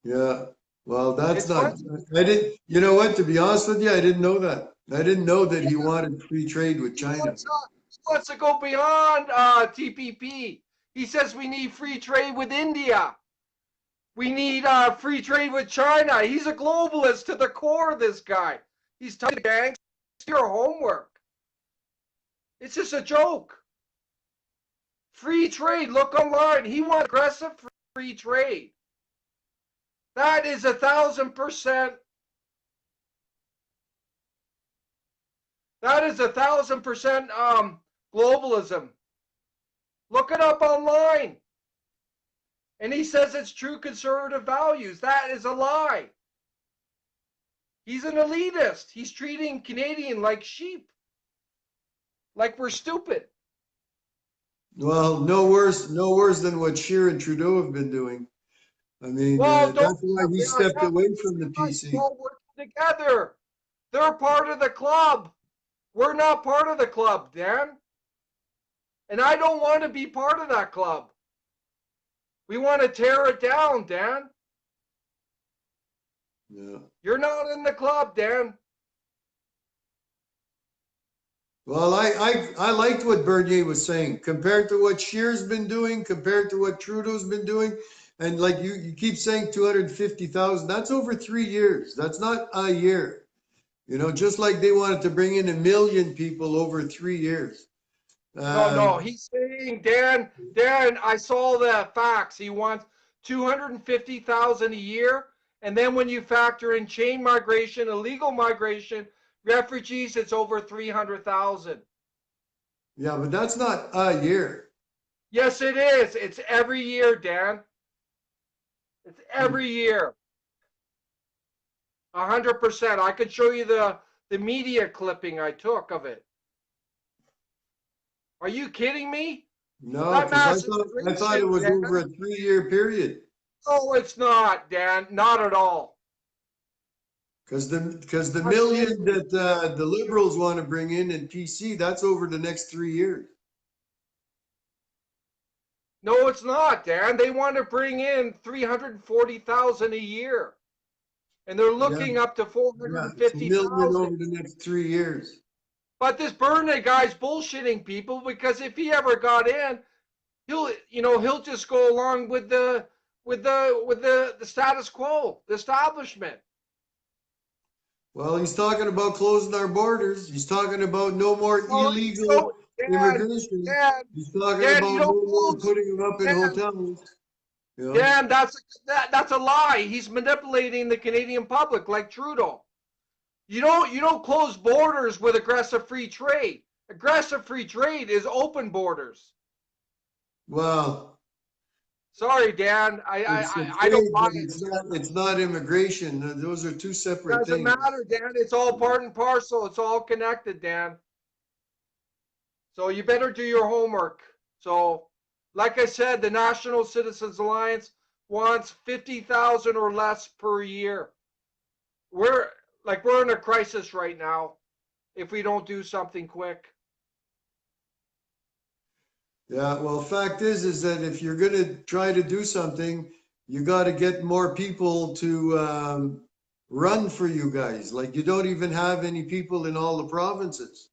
Speaker 1: Yeah. Well, that's
Speaker 2: It's
Speaker 1: not,
Speaker 2: funny.
Speaker 1: I didn't, you know what, to be honest with you, I didn't know that. I didn't know that he wanted free trade with
Speaker 2: He
Speaker 1: China.
Speaker 2: wants, he wants to go beyond TPP. He says we need free trade with India. We need free trade with China. He's a globalist to the core, this guy. He's telling banks, your homework. It's just a joke. Free trade, look online. He wants aggressive free trade. That is 1,000%. That is 1,000% globalism. Look it up online. And he says it's true conservative values. That is a lie. He's an elitist. He's treating Canadian like sheep, like we're stupid.
Speaker 1: Well, no worse than what Scheer and Trudeau have been doing. I mean,
Speaker 2: Well, don't
Speaker 1: that's why he
Speaker 2: we are
Speaker 1: stepped away from the
Speaker 2: guys
Speaker 1: PC.
Speaker 2: all working together. They're part of the club. We're not part of the club, Dan. And I don't want to be part of that club. We want to tear it down, Dan.
Speaker 1: Yeah.
Speaker 2: You're not in the club, Dan.
Speaker 1: Well, I liked what Bernier was saying compared to what Scheer's been doing, compared to what Trudeau's been doing. And like you keep saying 250,000, that's over 3 years. That's not a year. You know, just like they wanted to bring in 1 million people over 3 years.
Speaker 2: No, no,
Speaker 1: Um,
Speaker 2: he's saying, Dan, I saw the facts. He wants 250,000 a year. And then when you factor in chain migration, illegal migration, refugees, it's over 300,000.
Speaker 1: yeah, but that's not a year.
Speaker 2: Yes, it is. It's every year, Dan. It's every year. 100%. I could show you the media clipping I took of it. Are you kidding me?
Speaker 1: No,
Speaker 2: That
Speaker 1: because
Speaker 2: mass
Speaker 1: I thought it
Speaker 2: immigration,
Speaker 1: was
Speaker 2: Dan.
Speaker 1: over a 3 year period.
Speaker 2: No, it's not, Dan. Not at all.
Speaker 1: Because the
Speaker 2: Not
Speaker 1: million
Speaker 2: kidding.
Speaker 1: that the Liberals want to bring in PC, that's over the next 3 years.
Speaker 2: No, it's not, Dan. They want to bring in 340,000 a year, and they're
Speaker 1: Yeah,
Speaker 2: looking up to
Speaker 1: yeah, it's a million
Speaker 2: 450,000.
Speaker 1: over the next 3 years.
Speaker 2: But this Burnett guy's bullshitting people because if he ever got in, he'll just go along with the status quo, the establishment.
Speaker 1: Well, he's talking about closing our borders. He's talking about no more
Speaker 2: Well,
Speaker 1: illegal
Speaker 2: Dan,
Speaker 1: immigration.
Speaker 2: Dan,
Speaker 1: He's talking
Speaker 2: Dan, you
Speaker 1: about
Speaker 2: don't
Speaker 1: no more
Speaker 2: close,
Speaker 1: putting them up in
Speaker 2: Dan,
Speaker 1: hotels. You know?
Speaker 2: Dan. That's a lie. He's manipulating the Canadian public like Trudeau. You don't close borders with aggressive free trade. Aggressive free trade is open borders.
Speaker 1: Well,
Speaker 2: Sorry, Dan.
Speaker 1: it's a
Speaker 2: I don't
Speaker 1: trade,
Speaker 2: buy
Speaker 1: but
Speaker 2: it.
Speaker 1: it's not immigration. Those are two separate
Speaker 2: Doesn't
Speaker 1: things.
Speaker 2: matter, Dan. It's all part and parcel. It's all connected, Dan. So you better do your homework. So, like I said, the National Citizens Alliance wants 50,000 or less per year. We're we're in a crisis right now if we don't do something quick.
Speaker 1: Yeah, well, fact is that if you're going to try to do something, you got to get more people to run for you guys. Like you don't even have any people in all the provinces.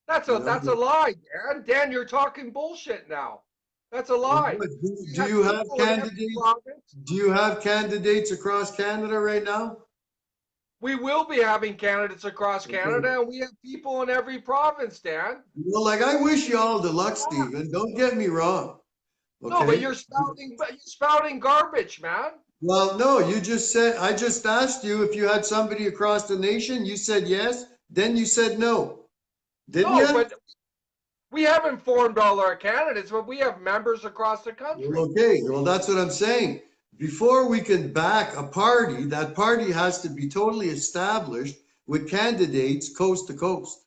Speaker 2: That's
Speaker 1: You
Speaker 2: a
Speaker 1: know,
Speaker 2: that's a lie, Dan. Dan, you're talking bullshit now. That's a
Speaker 1: well,
Speaker 2: lie. We
Speaker 1: do
Speaker 2: have
Speaker 1: you have
Speaker 2: people in every
Speaker 1: candidates?
Speaker 2: province.
Speaker 1: Do you have candidates across Canada right now?
Speaker 2: We will be having candidates across
Speaker 1: Okay.
Speaker 2: Canada, and we have people in every province, Dan.
Speaker 1: Well, like I wish you all the luck, Stephen. Don't get me wrong.
Speaker 2: No, but
Speaker 1: Okay.
Speaker 2: you're spouting garbage, man.
Speaker 1: Well, no, you just said, I just asked you if you had somebody across the nation. You said yes. Then you said no. Didn't
Speaker 2: No,
Speaker 1: you?
Speaker 2: but we haven't formed all our candidates, but we have members across the country.
Speaker 1: Well, okay. Well, that's what I'm saying. Before we can back a party, that party has to be totally established with candidates coast to coast.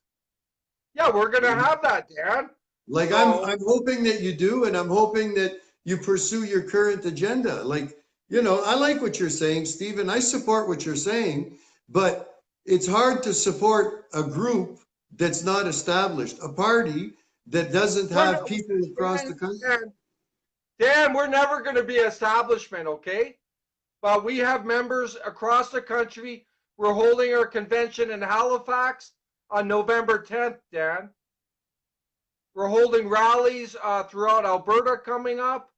Speaker 2: Yeah, we're gonna have that, Dan.
Speaker 1: Like
Speaker 2: So
Speaker 1: I'm hoping that you do, and I'm hoping that you pursue your current agenda. Like, I like what you're saying, Stephen. I support what you're saying, but it's hard to support a group that's not established, a party that doesn't
Speaker 2: we're
Speaker 1: have people across the
Speaker 2: Dan,
Speaker 1: country.
Speaker 2: Dan, we're never gonna be establishment, okay? But we have members across the country. We're holding our convention in Halifax on November 10th, Dan. We're holding rallies throughout Alberta coming up,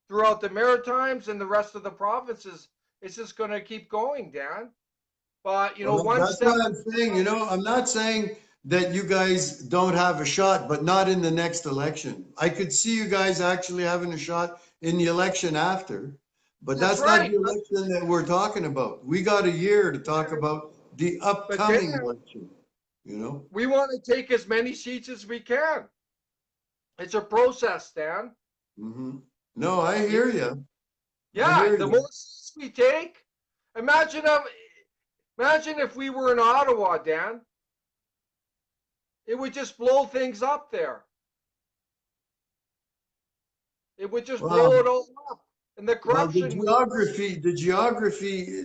Speaker 2: throughout the Maritimes and the rest of the provinces. It's just going to keep going, Dan. But,
Speaker 1: Well,
Speaker 2: one
Speaker 1: that's why
Speaker 2: step at
Speaker 1: I'm
Speaker 2: a
Speaker 1: saying,
Speaker 2: time.
Speaker 1: I'm not saying that you guys don't have a shot, but not in the next election. I could see you guys actually having a shot in the election after, but
Speaker 2: That's
Speaker 1: that's not the
Speaker 2: right.
Speaker 1: election that we're talking about. We got a year to talk about the
Speaker 2: But,
Speaker 1: upcoming
Speaker 2: Dan,
Speaker 1: election, you know?
Speaker 2: we want to take as many seats as we can. It's a process, Dan.
Speaker 1: Hmm. No, I hear you. I
Speaker 2: Yeah,
Speaker 1: hear
Speaker 2: the
Speaker 1: you.
Speaker 2: more seats we take, imagine if, imagine if we were in Ottawa, Dan. It would just blow things up there. It would just blow
Speaker 1: Well,
Speaker 2: it all up. And the
Speaker 1: well,
Speaker 2: corruption
Speaker 1: the geography,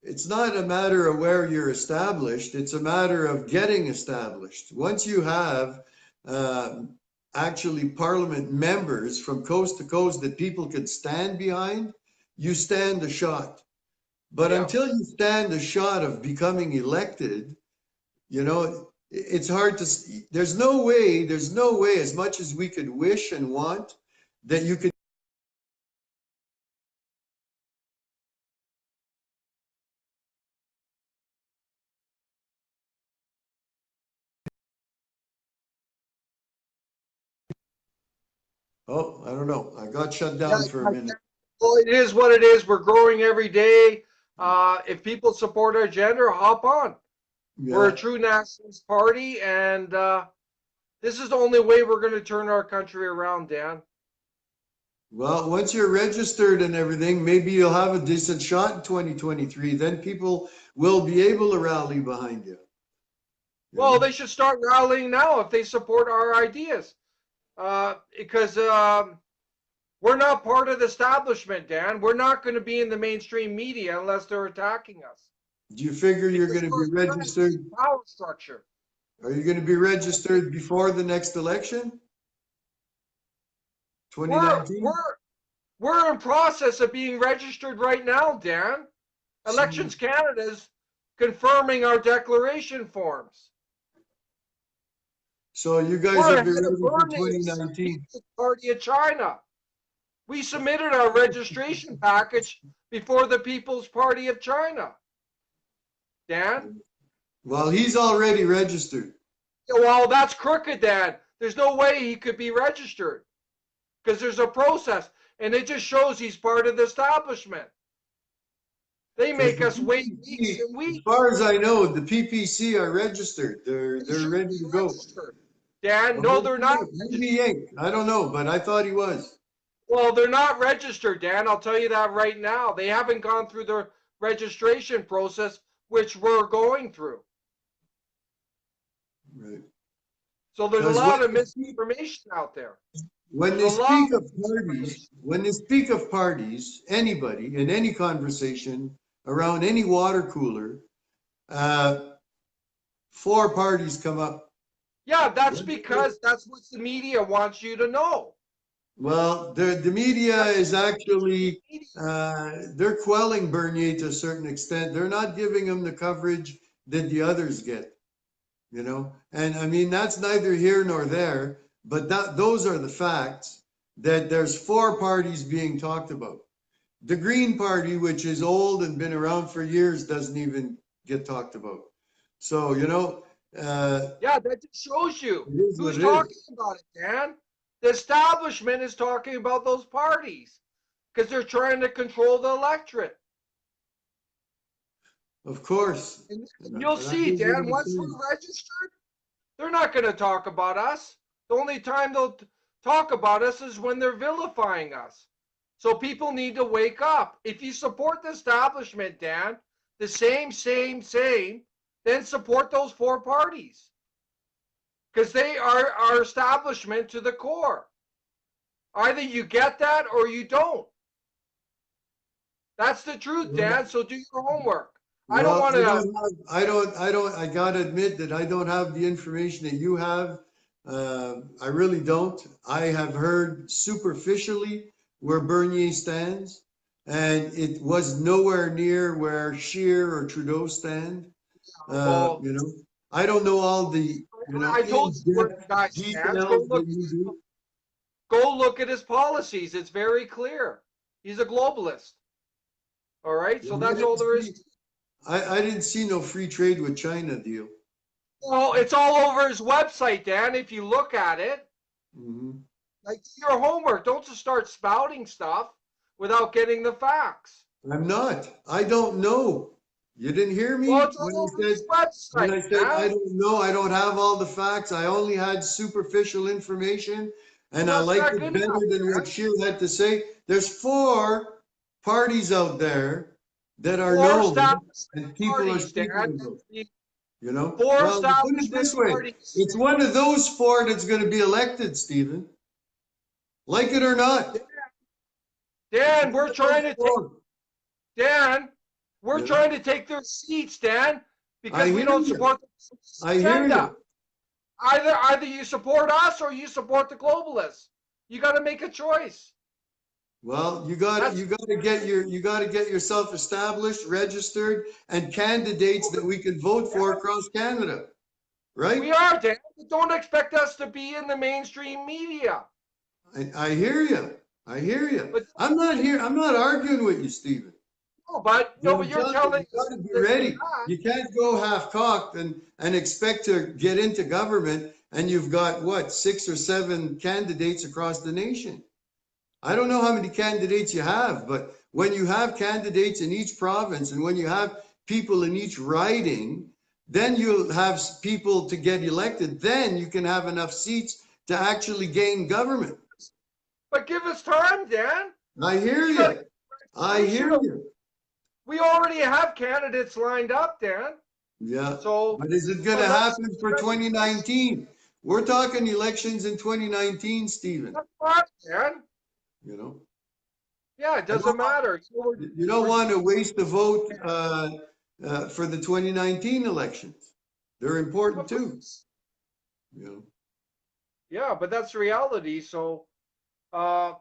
Speaker 1: it's not a matter of where you're established. It's a matter of getting established. Once you have uh, actually parliament members from coast to coast that people could stand behind, you stand a shot. But
Speaker 2: yeah.
Speaker 1: until you stand a shot of becoming elected, it's hard to, there's no way, as much as we could wish and want, that you could. Oh, I don't know. I got shut
Speaker 2: Yeah,
Speaker 1: down for a minute.
Speaker 2: well, it is what it is. We're growing every day. If people support our gender, hop on. We're a
Speaker 1: Yeah.
Speaker 2: true nationalist party, and this is the only way we're going to turn our country around, Dan.
Speaker 1: Well, once you're registered and everything, maybe you'll have a decent shot in 2023. Then people will be able to rally behind you. You
Speaker 2: Well, they
Speaker 1: know?
Speaker 2: should start rallying now if they support our ideas, because we're not part of the establishment, Dan. We're not going to be in the mainstream media unless they're attacking us,
Speaker 1: Do you figure you're
Speaker 2: because
Speaker 1: going to
Speaker 2: we're
Speaker 1: be
Speaker 2: a threat to
Speaker 1: registered?
Speaker 2: the power structure.
Speaker 1: Are you going to be registered before the next election?
Speaker 2: We're
Speaker 1: 2019?
Speaker 2: we're we're in process of being registered right now, Dan. Elections Canada is confirming our declaration forms.
Speaker 1: So you guys
Speaker 2: We're
Speaker 1: will be
Speaker 2: ahead of
Speaker 1: ready for
Speaker 2: Bernie's
Speaker 1: 2019.
Speaker 2: People's Party of China. We submitted our registration package before the People's Party of China. Dan?
Speaker 1: Well, he's already registered.
Speaker 2: Well, that's crooked, Dan. There's no way he could be registered because there's a process, and it just shows he's part of the establishment. They
Speaker 1: Because
Speaker 2: make
Speaker 1: the
Speaker 2: us wait weeks
Speaker 1: PPC,
Speaker 2: and
Speaker 1: as
Speaker 2: weeks.
Speaker 1: far as I know, the PPC are registered.
Speaker 2: They
Speaker 1: They're
Speaker 2: should
Speaker 1: ready
Speaker 2: be
Speaker 1: to go.
Speaker 2: registered. Dan,
Speaker 1: Well,
Speaker 2: no, they're not
Speaker 1: maybe
Speaker 2: registered.
Speaker 1: he ain't. I don't know, but I thought he was.
Speaker 2: Well, they're not registered, Dan. I'll tell you that right now. They haven't gone through the registration process, which we're going through.
Speaker 1: Right.
Speaker 2: So there's a
Speaker 1: Because
Speaker 2: lot of misinformation out there.
Speaker 1: when
Speaker 2: There's
Speaker 1: they
Speaker 2: a lot
Speaker 1: speak
Speaker 2: of
Speaker 1: of parties,
Speaker 2: misinformation.
Speaker 1: when they speak of parties, anybody in any conversation around any water cooler, uh, four parties come up.
Speaker 2: Yeah, that's because that's what the media wants you to know.
Speaker 1: Well, the media
Speaker 2: That's
Speaker 1: is actually,
Speaker 2: media.
Speaker 1: they're quelling Bernier to a certain extent. They're not giving him the coverage that the others get, you know? And I mean, that's neither here nor there, but those are the facts, that there's four parties being talked about. The Green Party, which is old and been around for years, doesn't even get talked about. So, you know,
Speaker 2: Yeah, that just shows you
Speaker 1: it is what
Speaker 2: who's
Speaker 1: it
Speaker 2: talking
Speaker 1: is.
Speaker 2: about it, Dan. The establishment is talking about those parties because they're trying to control the electorate.
Speaker 1: Of course.
Speaker 2: And
Speaker 1: And
Speaker 2: you'll
Speaker 1: that
Speaker 2: see,
Speaker 1: goes
Speaker 2: Dan,
Speaker 1: without
Speaker 2: once
Speaker 1: saying.
Speaker 2: we're registered, they're not going to talk about us. The only time they'll talk about us is when they're vilifying us. So people need to wake up. If you support the establishment, Dan, the same, then support those four parties because they are our establishment to the core. Either you get that or you don't. That's the truth, Dan. So do your homework. I don't
Speaker 1: Well,
Speaker 2: want to.
Speaker 1: I gotta admit that I don't have the information that you have. I really don't. I have heard superficially where Bernier stands, and it was nowhere near where Scheer or Trudeau stand.
Speaker 2: Well,
Speaker 1: You know, I don't know all the,
Speaker 2: I told you where the
Speaker 1: in-depth
Speaker 2: guy stands.
Speaker 1: details that you do.
Speaker 2: Go look at his policies. It's very clear. He's a globalist. All right. So
Speaker 1: I
Speaker 2: that's all
Speaker 1: didn't
Speaker 2: there is.
Speaker 1: see, I didn't see no free trade with China deal.
Speaker 2: Well, it's all over his website, Dan. If you look at it,
Speaker 1: Mhm.
Speaker 2: like do your homework. Don't just start spouting stuff without getting the facts.
Speaker 1: I'm not. I don't know. You didn't hear
Speaker 2: Well,
Speaker 1: me
Speaker 2: it's all over his
Speaker 1: when
Speaker 2: website,
Speaker 1: I said I
Speaker 2: Dan.
Speaker 1: don't know. I don't have all the facts. I only had superficial information, and
Speaker 2: Well,
Speaker 1: I
Speaker 2: that's
Speaker 1: liked
Speaker 2: not
Speaker 1: it
Speaker 2: good
Speaker 1: better
Speaker 2: enough,
Speaker 1: than what
Speaker 2: Dan.
Speaker 1: Sheer had to say. There's four parties out there that are
Speaker 2: Four
Speaker 1: known
Speaker 2: establishment
Speaker 1: and people are
Speaker 2: parties,
Speaker 1: speaking
Speaker 2: Dan.
Speaker 1: about. You know,
Speaker 2: Four
Speaker 1: well, put it
Speaker 2: establishment
Speaker 1: this way:
Speaker 2: parties.
Speaker 1: it's one of those four that's going to be elected, Stephen. Like it or not, it's
Speaker 2: Dan,
Speaker 1: one
Speaker 2: we're
Speaker 1: of those
Speaker 2: trying to take
Speaker 1: four.
Speaker 2: Dan, we're
Speaker 1: You know,
Speaker 2: trying to take their seats, Dan,
Speaker 1: I
Speaker 2: because we
Speaker 1: hear
Speaker 2: don't
Speaker 1: you.
Speaker 2: support the
Speaker 1: I hear
Speaker 2: agenda.
Speaker 1: you.
Speaker 2: Either you support us or you support the globalists. You got to make a choice.
Speaker 1: Well,
Speaker 2: That's
Speaker 1: you got to get yourself established, registered, and candidates that we can vote for across Canada,
Speaker 2: we
Speaker 1: right?
Speaker 2: are, Dan. But don't expect us to be in the mainstream media.
Speaker 1: I hear you. I hear you.
Speaker 2: But
Speaker 1: I'm not here. I'm not arguing with you, Stephen.
Speaker 2: no, but
Speaker 1: But
Speaker 2: no, but
Speaker 1: I'm
Speaker 2: you're
Speaker 1: telling you,
Speaker 2: telling
Speaker 1: you
Speaker 2: us
Speaker 1: got to be
Speaker 2: this and
Speaker 1: ready.
Speaker 2: that.
Speaker 1: You can't go half cocked and expect to get into government, and you've got what, 6 or 7 candidates across the nation. I don't know how many candidates you have, but when you have candidates in each province and when you have people in each riding, then you'll have people to get elected. Then you can have enough seats to actually gain government.
Speaker 2: But give us time, Dan.
Speaker 1: I hear
Speaker 2: You got to
Speaker 1: you. I hear
Speaker 2: registration.
Speaker 1: you.
Speaker 2: We already have candidates lined up, Dan.
Speaker 1: Yeah.
Speaker 2: So
Speaker 1: But is it going to
Speaker 2: let's
Speaker 1: happen for 2019? We're talking elections in 2019, Stephen.
Speaker 2: that's fine, Dan.
Speaker 1: You know,
Speaker 2: Yeah, it
Speaker 1: I
Speaker 2: doesn't
Speaker 1: don't want,
Speaker 2: matter.
Speaker 1: you don't want to waste the vote for the 2019 elections. They're important
Speaker 2: Of
Speaker 1: too.
Speaker 2: course.
Speaker 1: You know,
Speaker 2: Yeah, but that's reality. So Uh,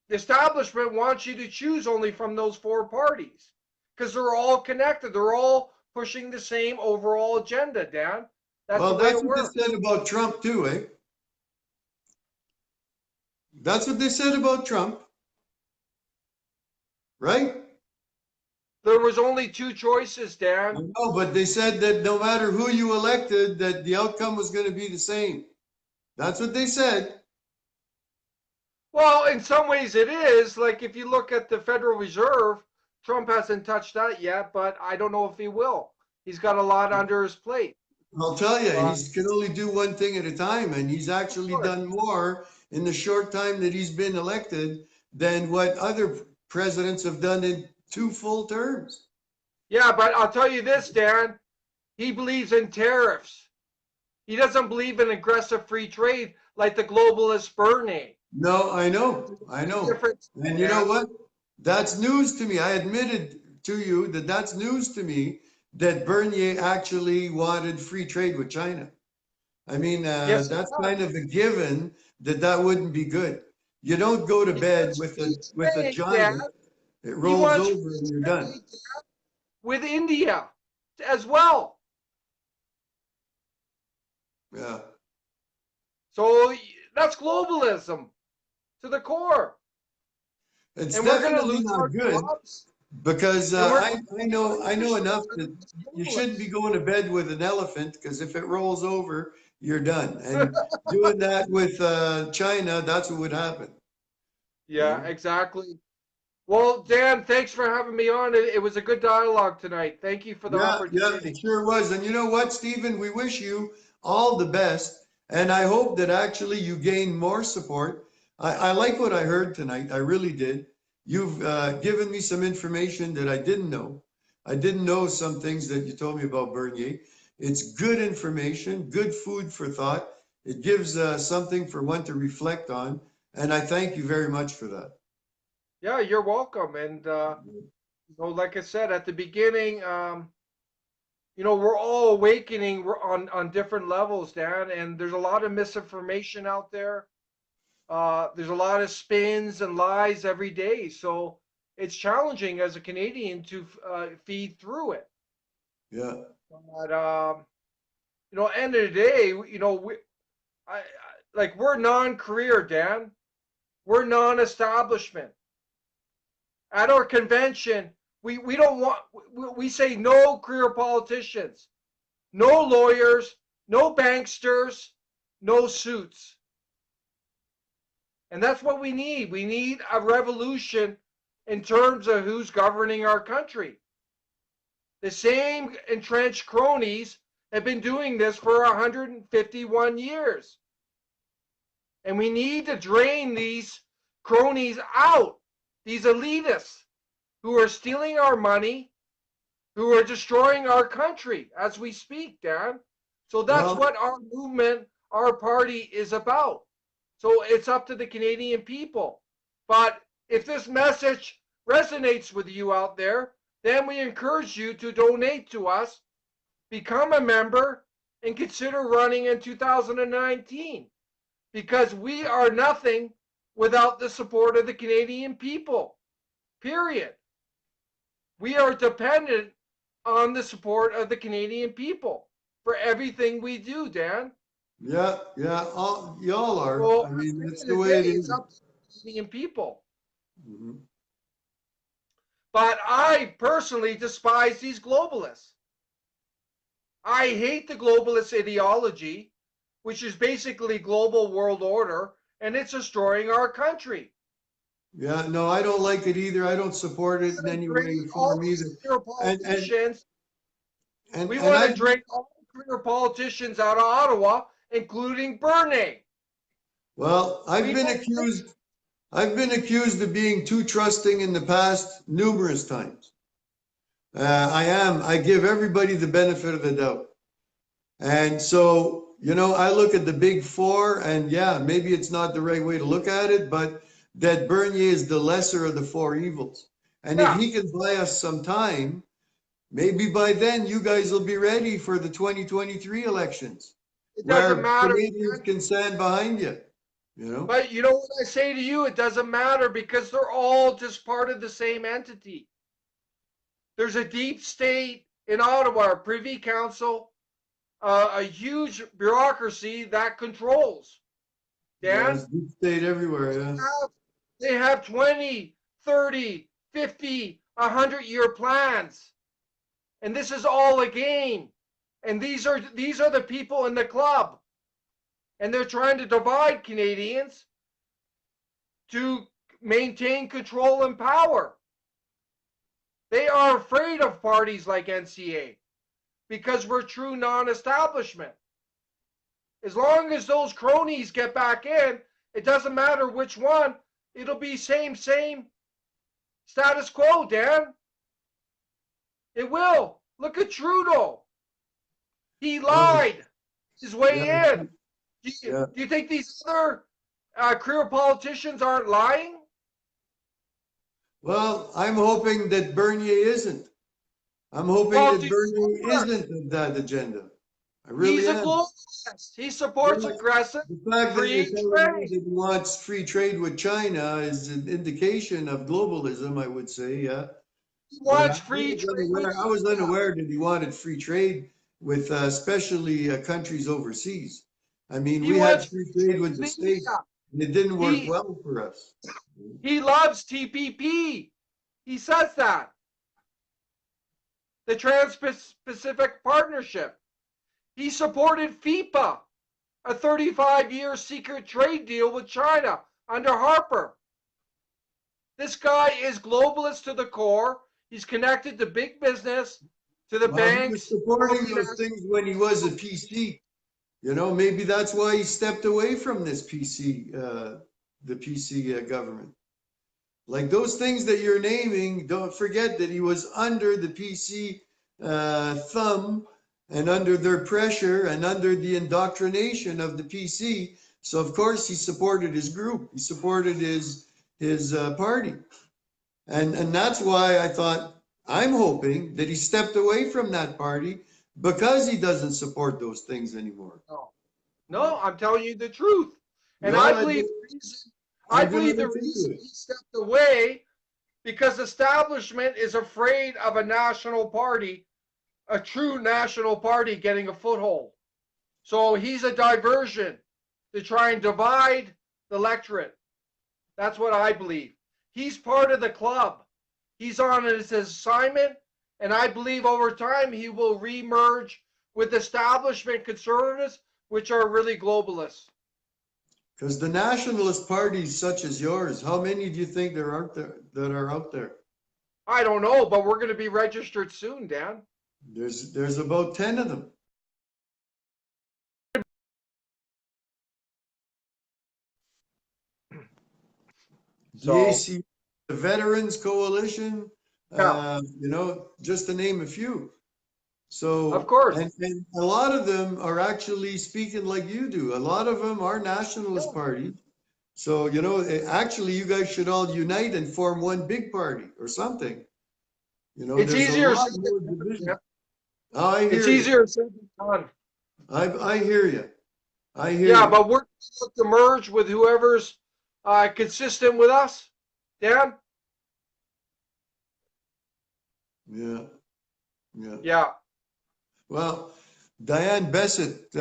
Speaker 2: the establishment wants you to choose only from those four parties because they're all connected. They're all pushing the same overall agenda, Dan. That's the
Speaker 1: Well,
Speaker 2: way
Speaker 1: that's
Speaker 2: it
Speaker 1: what they
Speaker 2: works.
Speaker 1: said about Trump too, eh? That's what they said about Trump, right?
Speaker 2: There was only two choices,
Speaker 1: I
Speaker 2: Dan.
Speaker 1: know, but they said that no matter who you elected, that the outcome was going to be the same. That's what they said.
Speaker 2: Well, in some ways it is. Like if you look at the Federal Reserve, Trump hasn't touched that yet, but I don't know if he will. He's got a lot under his plate.
Speaker 1: I'll tell you,
Speaker 2: But
Speaker 1: he can only do one thing at a time, and he's
Speaker 2: of
Speaker 1: actually
Speaker 2: course.
Speaker 1: done more in the short time that he's been elected than what other presidents have done in 2 full terms.
Speaker 2: Yeah, but I'll tell you this, Dan. He believes in tariffs. He doesn't believe in aggressive free trade like the globalist Bernie.
Speaker 1: No, I
Speaker 2: Big
Speaker 1: know.
Speaker 2: difference,
Speaker 1: And you know
Speaker 2: Dan.
Speaker 1: what? That's news to me. I admitted to you that that's news to me that Bernier actually wanted free trade with China. I mean,
Speaker 2: Yes, he
Speaker 1: that's kind
Speaker 2: does.
Speaker 1: of a given that that wouldn't be good. You don't go to
Speaker 2: He
Speaker 1: bed
Speaker 2: wants
Speaker 1: with
Speaker 2: free
Speaker 1: a
Speaker 2: trade, Dan.
Speaker 1: giant. It
Speaker 2: He
Speaker 1: rolls
Speaker 2: wants
Speaker 1: over
Speaker 2: free
Speaker 1: and you're done.
Speaker 2: trade with India as well.
Speaker 1: Yeah,
Speaker 2: So that's globalism to the core.
Speaker 1: it's
Speaker 2: And we're going to
Speaker 1: definitely
Speaker 2: lose our
Speaker 1: not good
Speaker 2: jobs.
Speaker 1: because
Speaker 2: And we're
Speaker 1: I know
Speaker 2: beneficial
Speaker 1: enough
Speaker 2: to
Speaker 1: that
Speaker 2: this
Speaker 1: you shouldn't be
Speaker 2: globalist.
Speaker 1: going to bed with an elephant because if it rolls over, you're done. And doing that with China, that's what would happen. You
Speaker 2: Yeah,
Speaker 1: know?
Speaker 2: exactly. Well, Dan, thanks for having me on. It was a good dialogue tonight. Thank you for the
Speaker 1: Yeah, it
Speaker 2: opportunity.
Speaker 1: sure was. And you know what, Stephen? We wish you all the best. And I hope that actually you gain more support. I like what I heard tonight. I really did. You've given me some information that I didn't know. I didn't know some things that you told me about Bernier. It's good information, good food for thought. It gives something for one to reflect on. And I thank you very much for that.
Speaker 2: Yeah, you're welcome. And like I said at the beginning, we're all awakening on different levels, Dan. And there's a lot of misinformation out there. There's a lot of spins and lies every day. So it's challenging as a Canadian to feed through it.
Speaker 1: Yeah.
Speaker 2: But end of the day, we're non-career, Dan. We're non-establishment. At our convention, we don't want we say no career politicians, no lawyers, no banksters, no suits. And that's what we need. We need a revolution in terms of who's governing our country. The same entrenched cronies have been doing this for 151 years. And we need to drain these cronies out, these elitists who are stealing our money, who are destroying our country as we speak, Dan. So that's
Speaker 1: Well,
Speaker 2: what our movement, our party is about. So it's up to the Canadian people. But if this message resonates with you out there, then we encourage you to donate to us, become a member, and consider running in 2019 because we are nothing without the support of the Canadian people. Period. We are dependent on the support of the Canadian people for everything we do, Dan.
Speaker 1: yeah, y'all are.
Speaker 2: So
Speaker 1: I mean,
Speaker 2: at
Speaker 1: that's
Speaker 2: the
Speaker 1: the
Speaker 2: end of the
Speaker 1: way
Speaker 2: day,
Speaker 1: it
Speaker 2: it's
Speaker 1: is.
Speaker 2: up to the Canadian people.
Speaker 1: Mhm.
Speaker 2: But I personally despise these globalists. I hate the globalist ideology, which is basically global world order, and it's destroying our country.
Speaker 1: Yeah, no, I don't like it either. I don't support
Speaker 2: We
Speaker 1: it in
Speaker 2: want to
Speaker 1: any way
Speaker 2: drain
Speaker 1: or
Speaker 2: all
Speaker 1: form
Speaker 2: these
Speaker 1: either.
Speaker 2: career
Speaker 1: And and
Speaker 2: politicians. We
Speaker 1: and
Speaker 2: want to
Speaker 1: I've
Speaker 2: drain all career politicians out of Ottawa, including Bernie.
Speaker 1: well,
Speaker 2: We don't think
Speaker 1: I've been accused of being too trusting in the past numerous times. I am. I give everybody the benefit of the doubt. And so, I look at the big four, and yeah, maybe it's not the right way to look at it, but that Bernier is the lesser of the four evils. And if
Speaker 2: yeah,
Speaker 1: he can buy us some time, maybe by then you guys will be ready for the 2023 elections,
Speaker 2: it doesn't
Speaker 1: where
Speaker 2: matter.
Speaker 1: Canadians can stand behind you. you know?
Speaker 2: But you know what I say to you? It doesn't matter because they're all just part of the same entity. There's a deep state in Ottawa, a Privy Council, a huge bureaucracy that controls.
Speaker 1: Yeah,
Speaker 2: Dan,
Speaker 1: it's deep state everywhere, yeah.
Speaker 2: they have 20, 30, 50, 100-year plans. And this is all a game. And these are the people in the club. And they're trying to divide Canadians to maintain control and power. They are afraid of parties like NCA because we're true non-establishment. As long as those cronies get back in, it doesn't matter which one, it'll be same status quo, Dan. It will. Look at Trudeau. He
Speaker 1: Well,
Speaker 2: lied his way
Speaker 1: yeah,
Speaker 2: in.
Speaker 1: yeah.
Speaker 2: Do you think these other career politicians aren't lying?
Speaker 1: Well, I'm hoping that Bernier isn't. I'm hoping
Speaker 2: Well,
Speaker 1: that Bernier isn't of that agenda. I
Speaker 2: he's
Speaker 1: really
Speaker 2: a
Speaker 1: am.
Speaker 2: globalist. He supports
Speaker 1: Well,
Speaker 2: aggressive
Speaker 1: the fact that you're
Speaker 2: free
Speaker 1: telling me
Speaker 2: trade.
Speaker 1: that he wants free trade with China is an indication of globalism, I would say, yeah.
Speaker 2: He
Speaker 1: But
Speaker 2: wants free trade with
Speaker 1: I was
Speaker 2: India.
Speaker 1: unaware that he wanted free trade with especially countries overseas. I mean,
Speaker 2: He
Speaker 1: we had
Speaker 2: wants
Speaker 1: free
Speaker 2: free
Speaker 1: trade
Speaker 2: trade
Speaker 1: with the
Speaker 2: with
Speaker 1: States,
Speaker 2: India.
Speaker 1: and it didn't work
Speaker 2: He
Speaker 1: well for us.
Speaker 2: he loves TPP. He says that the Trans-Pacific Partnership. He supported FIPA, a 35-year secret trade deal with China under Harper. This guy is globalist to the core. He's connected to big business, to the
Speaker 1: Well, he was
Speaker 2: banks,
Speaker 1: supporting those
Speaker 2: multinational.
Speaker 1: things when he was a PC. You know, maybe that's why he stepped away from this the PC government. Like those things that you're naming, don't forget that he was under the PC thumb and under their pressure and under the indoctrination of the PC. So of course he supported his group. He supported his party, and that's why I thought I'm hoping that he stepped away from that party because he doesn't support those things anymore.
Speaker 2: No, no, I'm telling you the truth. And
Speaker 1: Well,
Speaker 2: I
Speaker 1: I'm gonna
Speaker 2: believe the
Speaker 1: look into
Speaker 2: reason
Speaker 1: it.
Speaker 2: he stepped away because establishment is afraid of a national party, a true national party getting a foothold. So he's a diversion to try and divide the electorate. That's what I believe. He's part of the club. He's on his assignment, and I believe over time he will remerge with establishment conservatives, which are really globalists.
Speaker 1: Because the nationalist parties such as yours, how many do you think there are out there that are out there?
Speaker 2: I don't know, but we're going to be registered soon, Dan.
Speaker 1: There's about 10 of them. The
Speaker 2: So,
Speaker 1: AC, the Veterans Coalition,
Speaker 2: yeah,
Speaker 1: you know, just to name a few.
Speaker 2: of
Speaker 1: So,
Speaker 2: course.
Speaker 1: and a lot of them are actually speaking like you do. A lot of them are nationalist
Speaker 2: Yeah.
Speaker 1: parties. So, you know, actually, you guys should all unite and form one big party or something. You know,
Speaker 2: It's
Speaker 1: there's a
Speaker 2: easier
Speaker 1: lot
Speaker 2: said
Speaker 1: more
Speaker 2: than done.
Speaker 1: division.
Speaker 2: Yeah.
Speaker 1: Oh, I
Speaker 2: It's
Speaker 1: hear you.
Speaker 2: easier said than done.
Speaker 1: I hear you. I hear
Speaker 2: Yeah,
Speaker 1: you.
Speaker 2: but we're going to merge with whoever's consistent with us. Dan?
Speaker 1: Yeah. Yeah.
Speaker 2: Yeah.
Speaker 1: Well, Diane Bessett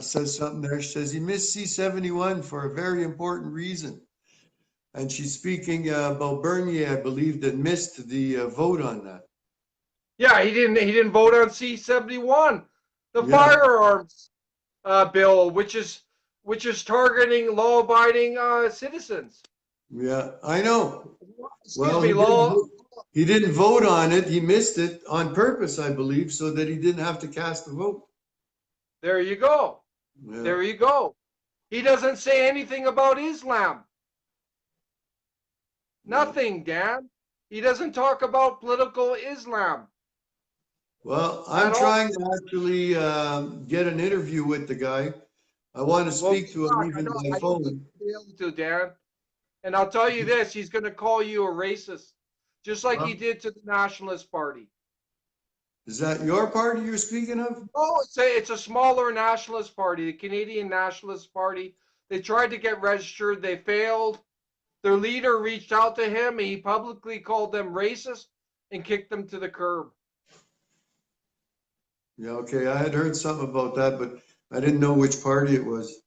Speaker 1: says something there. She says he missed C-71 for a very important reason. And she's speaking about Bernier, I believe, that missed the vote on that.
Speaker 2: Yeah, he didn't vote on C-71, the
Speaker 1: Yeah,
Speaker 2: firearms bill, which is targeting law-abiding citizens.
Speaker 1: yeah, I know.
Speaker 2: Excuse
Speaker 1: Well,
Speaker 2: me, law.
Speaker 1: he didn't vote on it. He missed it on purpose, I believe, so that he didn't have to cast the vote.
Speaker 2: There you go.
Speaker 1: Yeah,
Speaker 2: There you go. He doesn't say anything about Islam.
Speaker 1: yeah.
Speaker 2: Nothing, Dan. He doesn't talk about political Islam
Speaker 1: Well, I'm
Speaker 2: at all.
Speaker 1: trying to actually get an interview with the guy. I want to
Speaker 2: Well,
Speaker 1: speak
Speaker 2: good
Speaker 1: to him
Speaker 2: luck.
Speaker 1: even by
Speaker 2: I know you'll
Speaker 1: phone.
Speaker 2: be able to, Dan. And I'll tell you this, he's going to call you a racist, just like he
Speaker 1: Well,
Speaker 2: did to the Nationalist Party.
Speaker 1: is that your party you're speaking of?
Speaker 2: Oh, it's a smaller nationalist party, the Canadian Nationalist Party. They tried to get registered. They failed. Their leader reached out to him. He publicly called them racist and kicked them to the curb.
Speaker 1: Yeah, okay. I had heard something about that, but I didn't know which party it was.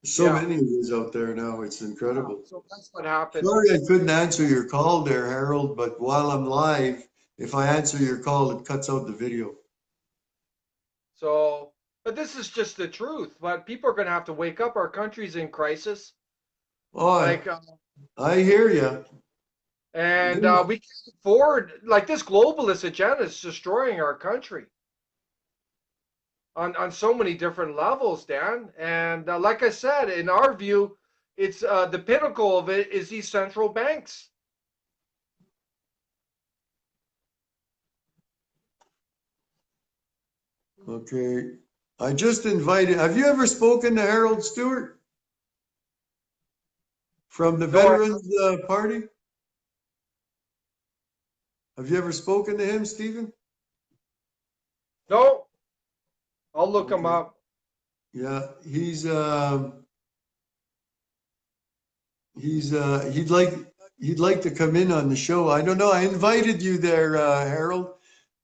Speaker 1: There's so
Speaker 2: Yeah.
Speaker 1: many of these out there now. It's
Speaker 2: Yeah.
Speaker 1: incredible.
Speaker 2: So that's what happened.
Speaker 1: Sorry I couldn't answer your call there, Harold, but while I'm live, if I answer your call, it cuts out the video.
Speaker 2: So, but this is just the truth. But people are going to have to wake up. Our country's in crisis.
Speaker 1: Oh,
Speaker 2: Like,
Speaker 1: I hear you.
Speaker 2: and we can't afford, like, this globalist agenda is destroying our country on so many different levels, Dan. And like I said, in our view, it's the pinnacle of it is these central banks.
Speaker 1: Okay. I just invited, have you ever spoken to Harold Stewart from the
Speaker 2: No,
Speaker 1: Veterans Party? Have you ever spoken to him, Stephen?
Speaker 2: no, I'll look them
Speaker 1: Okay.
Speaker 2: up.
Speaker 1: Yeah, he'd like to come in on the show. I don't know. I invited you there, Harold.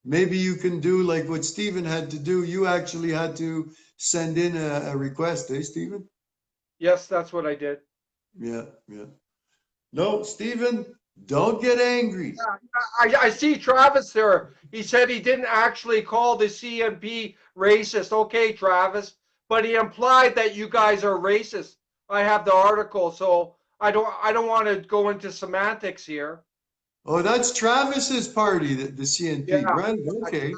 Speaker 1: Maybe you can do like what Stephen had to do. You actually had to send in a request, eh, Stephen?
Speaker 2: Yes, that's what I did.
Speaker 1: Yeah, yeah. No, Stephen, don't get angry.
Speaker 2: I see Travis there. He said he didn't actually call the CNP racist. Okay, Travis, but he implied that you guys are racist. I have the article, so I don't want to go into semantics here.
Speaker 1: Oh, that's Travis's party, the CNP.
Speaker 2: Yeah,
Speaker 1: Right, okay.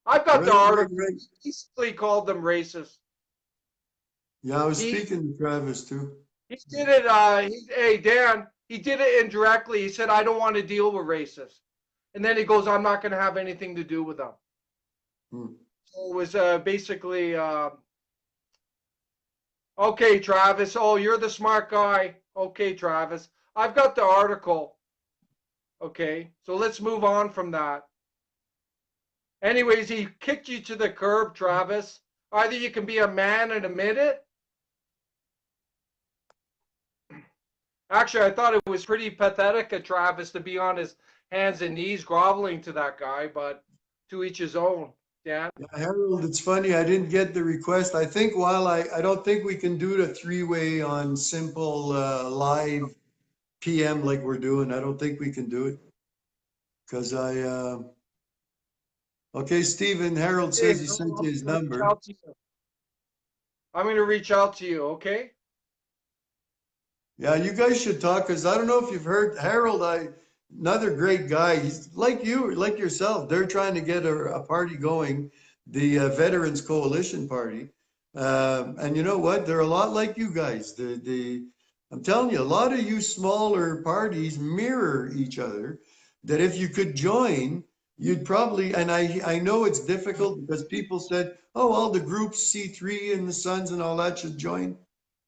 Speaker 2: I've got the
Speaker 1: Right, right,
Speaker 2: article.
Speaker 1: right.
Speaker 2: He basically called them racist.
Speaker 1: Yeah, I was
Speaker 2: He
Speaker 1: speaking to Travis too.
Speaker 2: he did it. Hey Dan, he did it indirectly. He said I don't want to deal with racists, and then he goes, I'm not going to have anything to do with them.
Speaker 1: Hmm.
Speaker 2: So it was basically okay, Travis. Oh, you're the smart guy. Okay, Travis. I've got the article. Okay, so let's move on from that. Anyways, he kicked you to the curb, Travis. Either you can be a man and admit it. Actually, I thought it was pretty pathetic of Travis to be on his hands and knees groveling to that guy, but to each his own. Dan.
Speaker 1: Yeah, Harold, it's funny, I didn't get the request. I think while I don't think we can do the three-way on simple live PM like we're doing. I don't think we can do it because okay, Stephen, Harold
Speaker 2: Hey,
Speaker 1: says he
Speaker 2: Harold,
Speaker 1: sent
Speaker 2: I'm
Speaker 1: you his
Speaker 2: gonna reach
Speaker 1: number.
Speaker 2: out to you. I'm going to reach out to you. Okay.
Speaker 1: Yeah, you guys should talk because I don't know if you've heard Harold. Another great guy. He's like you, like yourself. They're trying to get a party going, the Veterans Coalition Party. And you know what? They're a lot like you guys. I'm telling you, a lot of you smaller parties mirror each other. That if you could join, you'd probably. And I know it's difficult because people said, "Oh, all the groups C3 and the Sons and all that should join."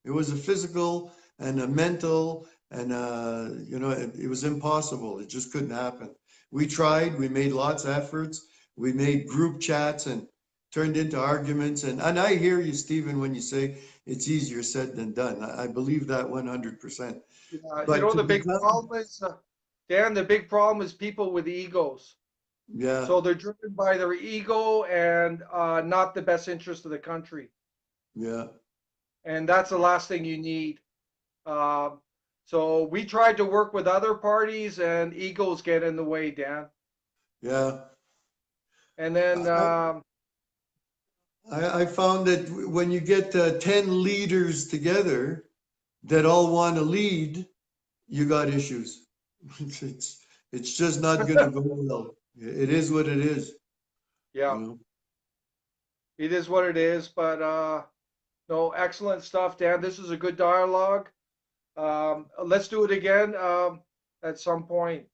Speaker 1: It was a physical and a mental and it was impossible. It just couldn't happen. We tried, we made lots of efforts, we made group chats and turned into arguments. And I hear you, Stephen, when you say it's easier said than done. I believe that 100%.
Speaker 2: You
Speaker 1: But
Speaker 2: know,
Speaker 1: to
Speaker 2: the big
Speaker 1: become,
Speaker 2: problem is, Dan, the big problem is people with egos.
Speaker 1: yeah,
Speaker 2: So they're driven by their ego and not the best interest of the country.
Speaker 1: yeah,
Speaker 2: And that's the last thing you need. Um, so we tried to work with other parties and egos get in the way, Dan.
Speaker 1: yeah.
Speaker 2: And then,
Speaker 1: I found that when you get 10 leaders together that all want to lead, you got issues. It's it's just not going to go well. It is what it is, you
Speaker 2: yeah,
Speaker 1: know.
Speaker 2: it is what it is. But no, excellent stuff, Dan. This is a good dialogue. Let's do it again at some point.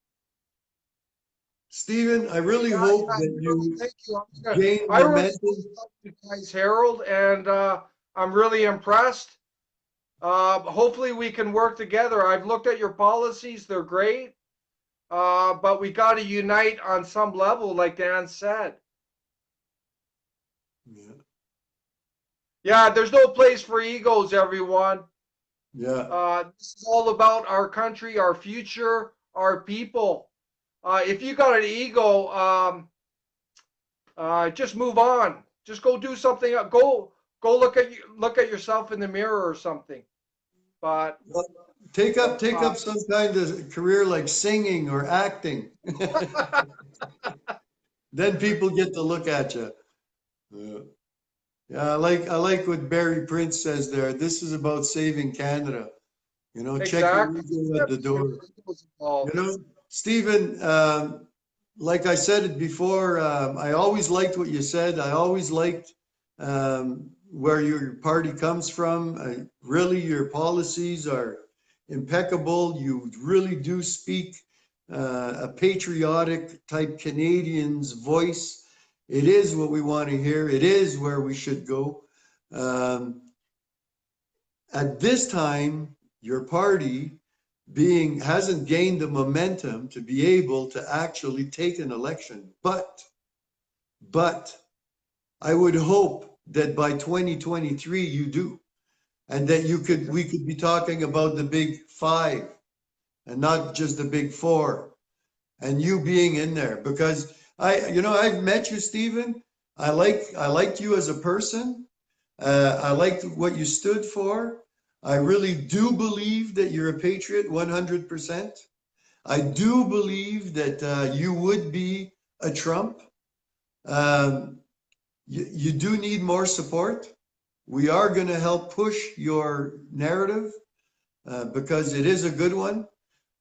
Speaker 1: Stephen, I really
Speaker 2: Yeah,
Speaker 1: hope
Speaker 2: yeah,
Speaker 1: that you
Speaker 2: thank you.
Speaker 1: gain
Speaker 2: I really
Speaker 1: momentum.
Speaker 2: love you guys, Harold, and I'm really impressed. Hopefully, we can work together. I've looked at your policies; they're great, but we got to unite on some level, like Dan said.
Speaker 1: Yeah.
Speaker 2: Yeah, there's no place for egos, everyone.
Speaker 1: Yeah.
Speaker 2: This is all about our country, our future, our people. If you got an ego, just move on. Just go do something. Go look at yourself in the mirror or something. But
Speaker 1: Well, take
Speaker 2: uh,
Speaker 1: up some kind of career like singing or acting. Then people get to look at you. Yeah. Yeah, I like what Barry Prince says there. This is about saving Canada. You know, check your
Speaker 2: exactly.
Speaker 1: ego
Speaker 2: Yeah,
Speaker 1: at the
Speaker 2: your
Speaker 1: door.
Speaker 2: ego's
Speaker 1: You
Speaker 2: involved.
Speaker 1: know, Stephen, like I said it before, I always liked what you said. I always liked where your party comes from. Really, your policies are impeccable. You really do speak a patriotic type Canadian's voice. It is what we want to hear. It is where we should go. Um, at this time, your party being hasn't gained the momentum to be able to actually take an election. But I would hope that by 2023 you do, and that we could be talking about the big five and not just the big four, and you being in there because I've met you, Stephen. I liked you as a person. I liked what you stood for. I really do believe that you're a patriot 100%. I do believe that you would be a Trump. Um, you do need more support. We are going to help push your narrative because it is a good one.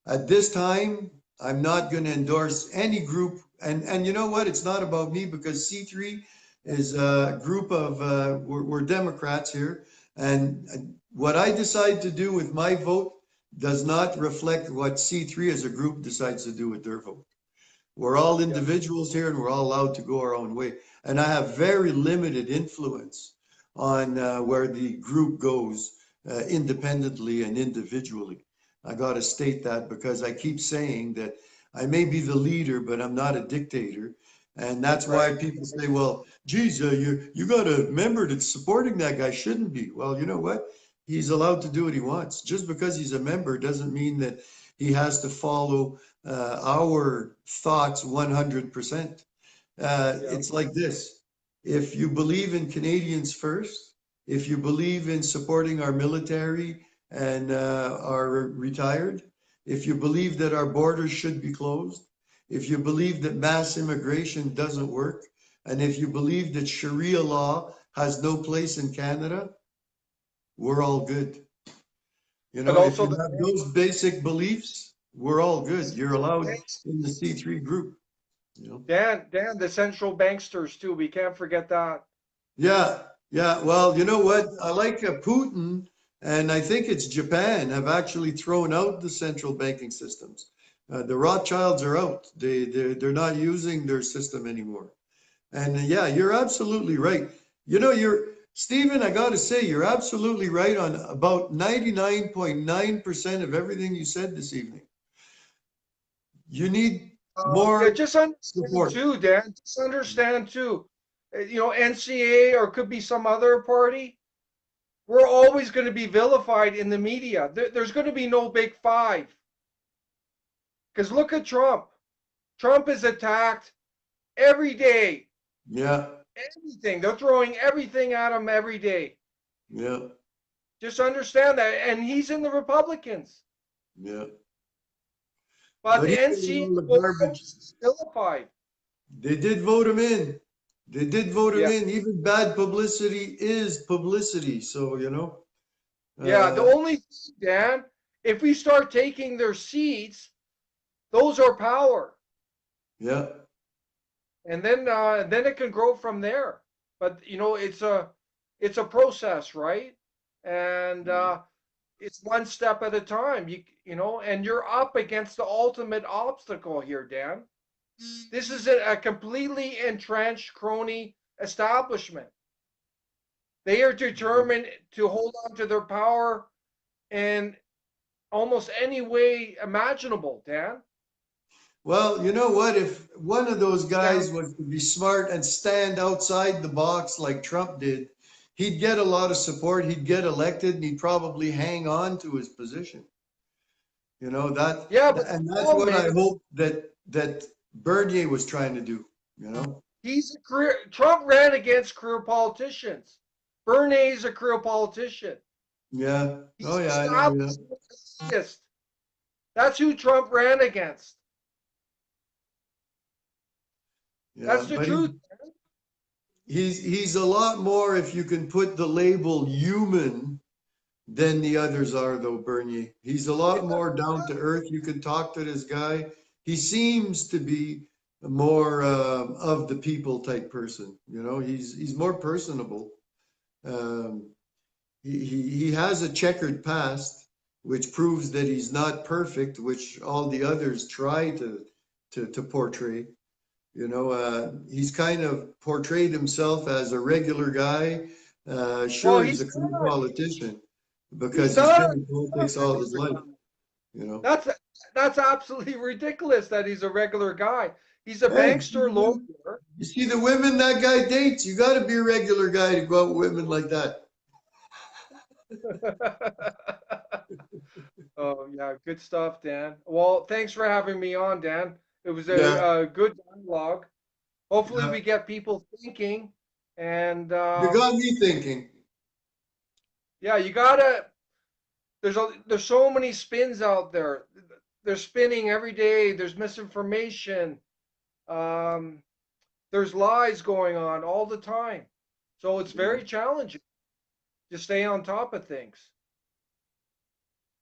Speaker 1: At this time, I'm not going to endorse any group. And you know what? It's not about me because C3 is a group of, we're Democrats here. And what I decide to do with my vote does not reflect what C3 as a group decides to do with their vote. We're all
Speaker 2: Yeah.
Speaker 1: individuals here and we're all allowed to go our own way. And I have very limited influence on where the group goes independently and individually. I got to state that because I keep saying that I may be the leader, but I'm not a dictator. And that's why
Speaker 2: Right.
Speaker 1: people say, well, geez, you got a member that's supporting that guy shouldn't be. Well, you know what? He's allowed to do what he wants. Just because he's a member doesn't mean that he has to follow our thoughts 100%.
Speaker 2: Yeah.
Speaker 1: It's like this. If you believe in Canadians first, if you believe in supporting our military and our retired, if you believe that our borders should be closed, if you believe that mass immigration doesn't work, and if you believe that Sharia law has no place in Canada, we're all good. You
Speaker 2: But
Speaker 1: know, if
Speaker 2: also
Speaker 1: you
Speaker 2: the
Speaker 1: have those basic beliefs, we're all good. You're
Speaker 2: central
Speaker 1: allowed
Speaker 2: banks.
Speaker 1: in the C3 group, you know.
Speaker 2: Dan, the central banksters too. We can't forget that.
Speaker 1: Yeah, yeah. Well, you know what? I like Putin, and I think it's Japan have actually thrown out the central banking systems. The Rothschilds are out. They're not using their system anymore. And yeah, you're absolutely right. You know, you're Stephen, I got to say, you're absolutely right on about 99.9% of everything you said this evening. You need
Speaker 2: Yeah,
Speaker 1: more
Speaker 2: just understand
Speaker 1: support.
Speaker 2: too, Dan. Just understand too. NCA or could be some other party. We're always going to be vilified in the media. There's going to be no big five. Because look at Trump. Trump is attacked every day.
Speaker 1: Yeah,
Speaker 2: Everything. They're throwing everything at him every day.
Speaker 1: yeah,
Speaker 2: Just understand that. And he's in the Republicans.
Speaker 1: yeah.
Speaker 2: But
Speaker 1: But
Speaker 2: the
Speaker 1: even with
Speaker 2: NCA
Speaker 1: all the garbage,
Speaker 2: is vilified.
Speaker 1: they did vote him in. They did vote him
Speaker 2: Yeah.
Speaker 1: in. Even bad publicity is publicity. So,
Speaker 2: Yeah. The
Speaker 1: uh,
Speaker 2: only thing, Dan, if we start taking their seats, those are power.
Speaker 1: yeah.
Speaker 2: And then it can grow from there. But it's a process, right? And it's one step at a time. And you're up against the ultimate obstacle here, Dan. This is a completely entrenched crony establishment. They are determined to hold on to their power in almost any way imaginable, Dan.
Speaker 1: Well, you know what? If one of those
Speaker 2: Stand
Speaker 1: guys was to be smart and stand outside the box like Trump did, he'd get a lot of support. He'd get elected, and he'd probably hang on to his position. You know that,
Speaker 2: Yeah, but the
Speaker 1: and that's
Speaker 2: problem
Speaker 1: what I
Speaker 2: is
Speaker 1: hope that Bernier was trying to do. You know.
Speaker 2: he's a career. Trump ran against career politicians. Bernie's a career politician.
Speaker 1: Yeah. Oh
Speaker 2: He's
Speaker 1: yeah, I know. Yeah.
Speaker 2: established enthusiast. That's who Trump ran against.
Speaker 1: Yeah.
Speaker 2: That's the
Speaker 1: But
Speaker 2: truth.
Speaker 1: he's a lot more, if you can put the label human, than the others are, though, Bernier. He's a
Speaker 2: Yeah,
Speaker 1: lot more down to earth. You can talk to this guy. He seems to be more of the people type person. You know, he's more personable. Um, he has a checkered past, which proves that he's not perfect, which all the others try to portray. You know, he's kind of portrayed himself as a regular guy.
Speaker 2: well,
Speaker 1: Sure, he's
Speaker 2: he's
Speaker 1: a career
Speaker 2: not.
Speaker 1: politician
Speaker 2: He's
Speaker 1: because he's
Speaker 2: not
Speaker 1: been
Speaker 2: a
Speaker 1: in politics all his
Speaker 2: regular
Speaker 1: life.
Speaker 2: guy.
Speaker 1: You know.
Speaker 2: That's that's absolutely ridiculous that he's a regular guy. He's a
Speaker 1: Hey,
Speaker 2: bankster lawyer.
Speaker 1: you see the women that guy dates? You got to be a regular guy to go out with women like that.
Speaker 2: Oh yeah, good stuff, Dan. Well, thanks for having me on, Dan. It was
Speaker 1: Yeah,
Speaker 2: a good dialogue. Hopefully,
Speaker 1: yeah.
Speaker 2: we get people thinking. And
Speaker 1: You got me thinking.
Speaker 2: yeah, you gotta. There's so many spins out there. They're spinning every day. There's misinformation. Um, there's lies going on all the time. So it's
Speaker 1: Yeah.
Speaker 2: very challenging to stay on top of things,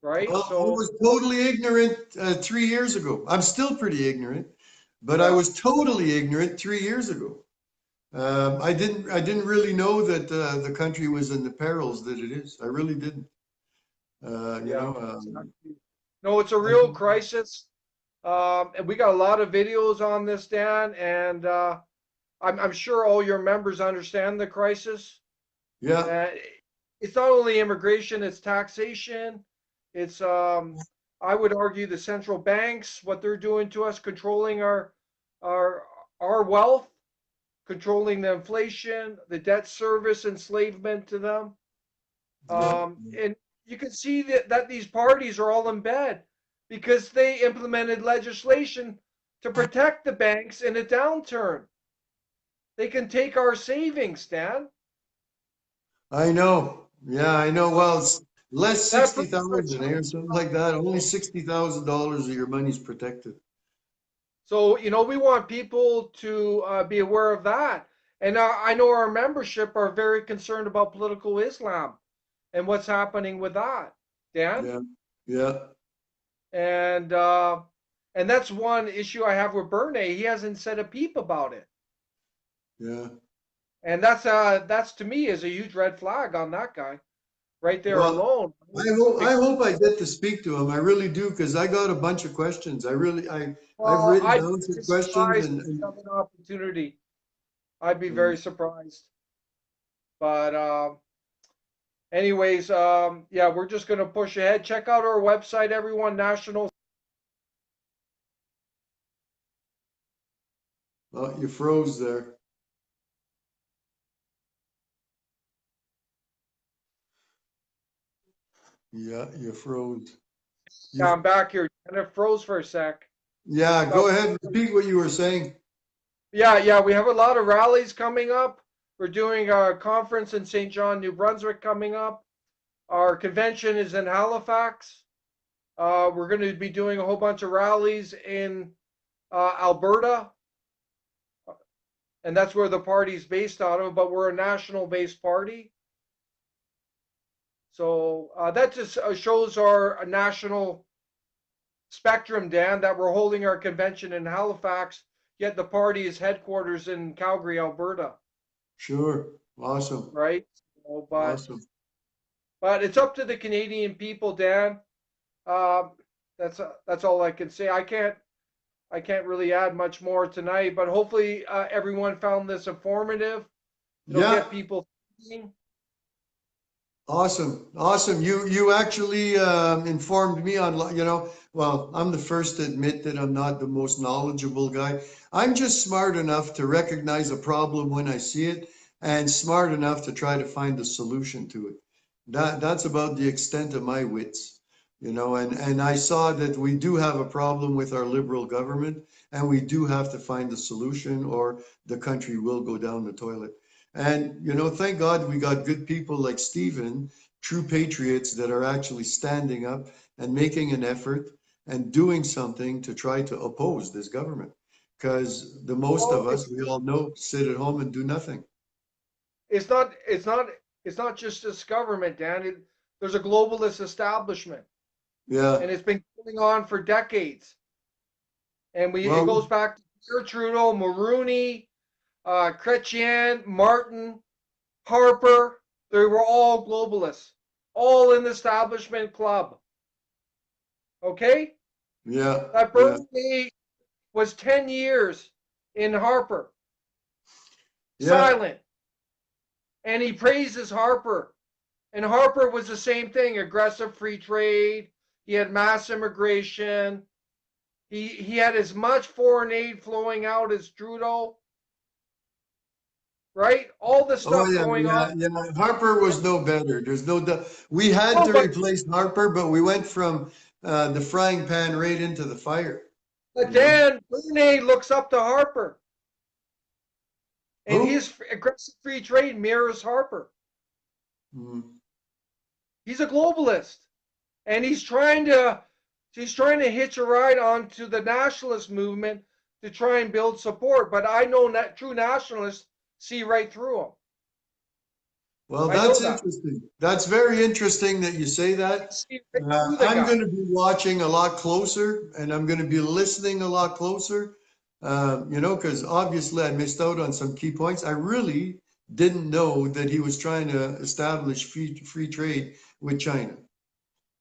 Speaker 2: right?
Speaker 1: Well, I
Speaker 2: So
Speaker 1: was totally ignorant 3 years ago. I'm still pretty ignorant, but I
Speaker 2: yeah,
Speaker 1: was totally ignorant 3 years ago. I didn't really know that the country was in the perils that it is. I really didn't. You
Speaker 2: yeah,
Speaker 1: know,
Speaker 2: exactly. No, it's a
Speaker 1: I
Speaker 2: real
Speaker 1: think,
Speaker 2: crisis. And we got a lot of videos on this, Dan, and I'm sure all your members understand the crisis.
Speaker 1: yeah,
Speaker 2: Uh, it's not only immigration, it's taxation. It's I would argue the central banks, what they're doing to us, controlling our our wealth, controlling the inflation, the debt service enslavement to them.
Speaker 1: yeah.
Speaker 2: And you can see that these parties are all in bed because they implemented legislation to protect the banks in a downturn. They can take our savings, Dan.
Speaker 1: I know. Yeah, I know. Well, it's less
Speaker 2: That pretty
Speaker 1: 60,000,
Speaker 2: much
Speaker 1: or something like that. Only $60,000 of your money's protected.
Speaker 2: So, we want people to be aware of that. And I know our membership are very concerned about political Islam and what's happening with that, Dan.
Speaker 1: Yeah, yeah,
Speaker 2: And and that's one issue I have with Bernie. He hasn't said a peep about it.
Speaker 1: yeah.
Speaker 2: And that's to me is a huge red flag on that guy right there
Speaker 1: Well,
Speaker 2: alone.
Speaker 1: I hope I get to speak to him. I really do, because I got a bunch of questions. I've
Speaker 2: Well,
Speaker 1: written
Speaker 2: I'd be
Speaker 1: down some
Speaker 2: very
Speaker 1: questions,
Speaker 2: surprised
Speaker 1: and,
Speaker 2: if you have an opportunity. I'd be
Speaker 1: and
Speaker 2: very surprised. But anyways, yeah, we're just going to push ahead. Check out our website, everyone. National.
Speaker 1: well, you froze there. Yeah, you froze.
Speaker 2: Yeah,
Speaker 1: You,
Speaker 2: I'm back here. And it froze for a sec.
Speaker 1: yeah, go
Speaker 2: But
Speaker 1: ahead. Repeat what you were saying.
Speaker 2: yeah, we have a lot of rallies coming up. We're doing a conference in St. John, New Brunswick coming up. Our convention is in Halifax. We're going to be doing a whole bunch of rallies in Alberta, and that's where the party's based out of. But we're a national-based party, so that just shows our national spectrum, Dan. That we're holding our convention in Halifax, yet the party is headquarters in Calgary, Alberta,
Speaker 1: Sure. Awesome.
Speaker 2: right? So,
Speaker 1: Awesome.
Speaker 2: but it's up to the Canadian people, Dan. Um, that's all I can say. I can't really add much more tonight, but hopefully everyone found this informative. It'll
Speaker 1: Yeah.
Speaker 2: get people thinking.
Speaker 1: Awesome. Awesome. You actually informed me on, well, I'm the first to admit that I'm not the most knowledgeable guy. I'm just smart enough to recognize a problem when I see it and smart enough to try to find a solution to it. That's about the extent of my wits, and I saw that we do have a problem with our liberal government, and we do have to find a solution or the country will go down the toilet. And, thank God we got good people like Stephen, true patriots that are actually standing up and making an effort and doing something to try to oppose this government. Because the most
Speaker 2: Well,
Speaker 1: of us, we all know, sit at home and do nothing.
Speaker 2: it's not it's not it's not just this government, Dan. There's a globalist establishment,
Speaker 1: Yeah.
Speaker 2: and it's been going on for decades. And it
Speaker 1: Well,
Speaker 2: goes back to Pierre Trudeau, Mulroney, Chrétien, Martin, Harper. They were all globalists, all in the establishment club. Okay,
Speaker 1: yeah,
Speaker 2: that
Speaker 1: yeah,
Speaker 2: Bernie was 10 years in Harper,
Speaker 1: yeah.
Speaker 2: silent, and he praises Harper. And Harper was the same thing: aggressive free trade. He had mass immigration. He had as much foreign aid flowing out as Trudeau, right? All the
Speaker 1: Oh
Speaker 2: stuff
Speaker 1: yeah,
Speaker 2: going on.
Speaker 1: yeah, yeah. Harper was no better. There's no doubt. We had
Speaker 2: No,
Speaker 1: to
Speaker 2: but
Speaker 1: replace Harper, but we went from the frying pan right into the fire.
Speaker 2: but
Speaker 1: You know
Speaker 2: then Bernier looks up to Harper, and
Speaker 1: who?
Speaker 2: his aggressive free trade mirrors Harper.
Speaker 1: Mm.
Speaker 2: He's a globalist, and he's trying to hitch a ride onto the nationalist movement to try and build support. But I know that true nationalists see right through him.
Speaker 1: Well,
Speaker 2: I know
Speaker 1: that's
Speaker 2: that.
Speaker 1: interesting. That's very interesting that you say
Speaker 2: They
Speaker 1: that.
Speaker 2: see right through the
Speaker 1: I'm
Speaker 2: guy.
Speaker 1: going to be watching a lot closer, and I'm going to be listening a lot closer. Because obviously I missed out on some key points. I really didn't know that he was trying to establish free trade with China.